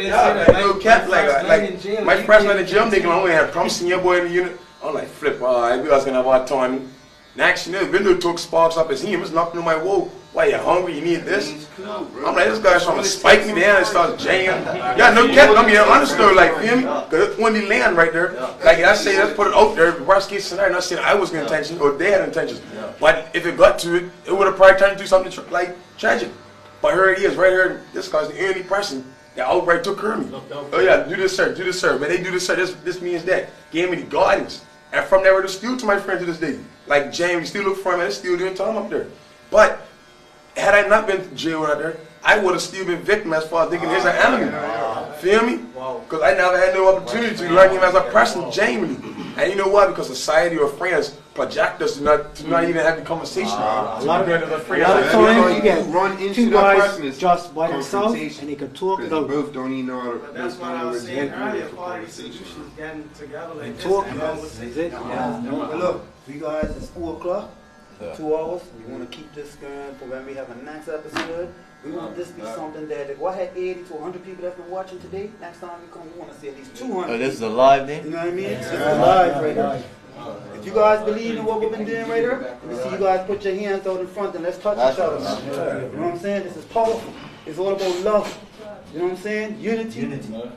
my first night in jail, they can only have prom senior boy in the unit. I'm like, flip, we was gonna have our time. Next, you know, the window took sparks up his him. It's knocking on my wall. Why, you hungry? You need this? I'm like, this guy's trying to spike me down and start jamming. Yeah, no cap. I mean, understood, like, feel me? Because it's when they land right there. Like, I say, let's put it out there. Worst case scenario, not saying I was going to intention or they had intentions. But if it got to it, it would have probably turned into something like tragic. But here it is, right here. This guy's the only person that outright took care of me. Oh, yeah, do this, sir. Do this, sir. But they do this, sir. This means that. Gave me the guidance. And from there, we're still to my friend to this day. Like, James, still look for him and still doing time up there. But had I not been to jail out there, I would have still been victim as far as thinking he's an enemy. Feel me? Because I never had no opportunity to learn him as a person genuinely. And you know why? Because society or friends project us to not even have the conversation. A lot of times you get run into two that guys person is just by themselves confrontation. and they can talk Because it out. both don't even know how to. But that's why I was saying earlier, part of the solution is getting together like And this. talk, and that's it. But look, you guys, it's 4 o'clock, 2 hours. We want to keep this going for when we have a next episode. We want this to be something that if I had 80 to 100 people that's been watching today, next time we come, we want to see at least 200. Oh, this is a live thing? You know what I mean? This is live right here. If you guys believe in what we've been doing right here, let me see you guys put your hands out in front and let's touch each other. You know what I'm saying? This is powerful. It's all about love. You know what I'm saying? Unity.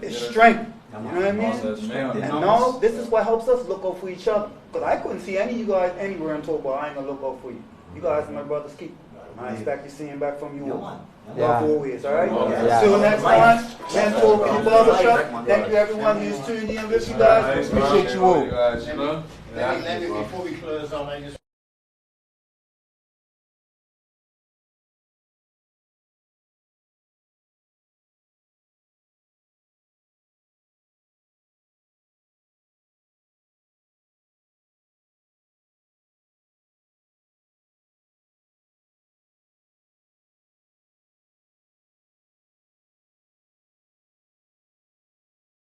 It's strength. You know what I mean? And now, this is what helps us look out for each other. Because I couldn't see any of you guys anywhere and talk about I ain't going to look out for you. You guys are my brother's keeper. I expect to see him back from you all. Love always, all right? Till next time, man, talk in the barbershop. Thank you everyone who's tuned in with you guys. Appreciate you all. Let me, before we close on, I just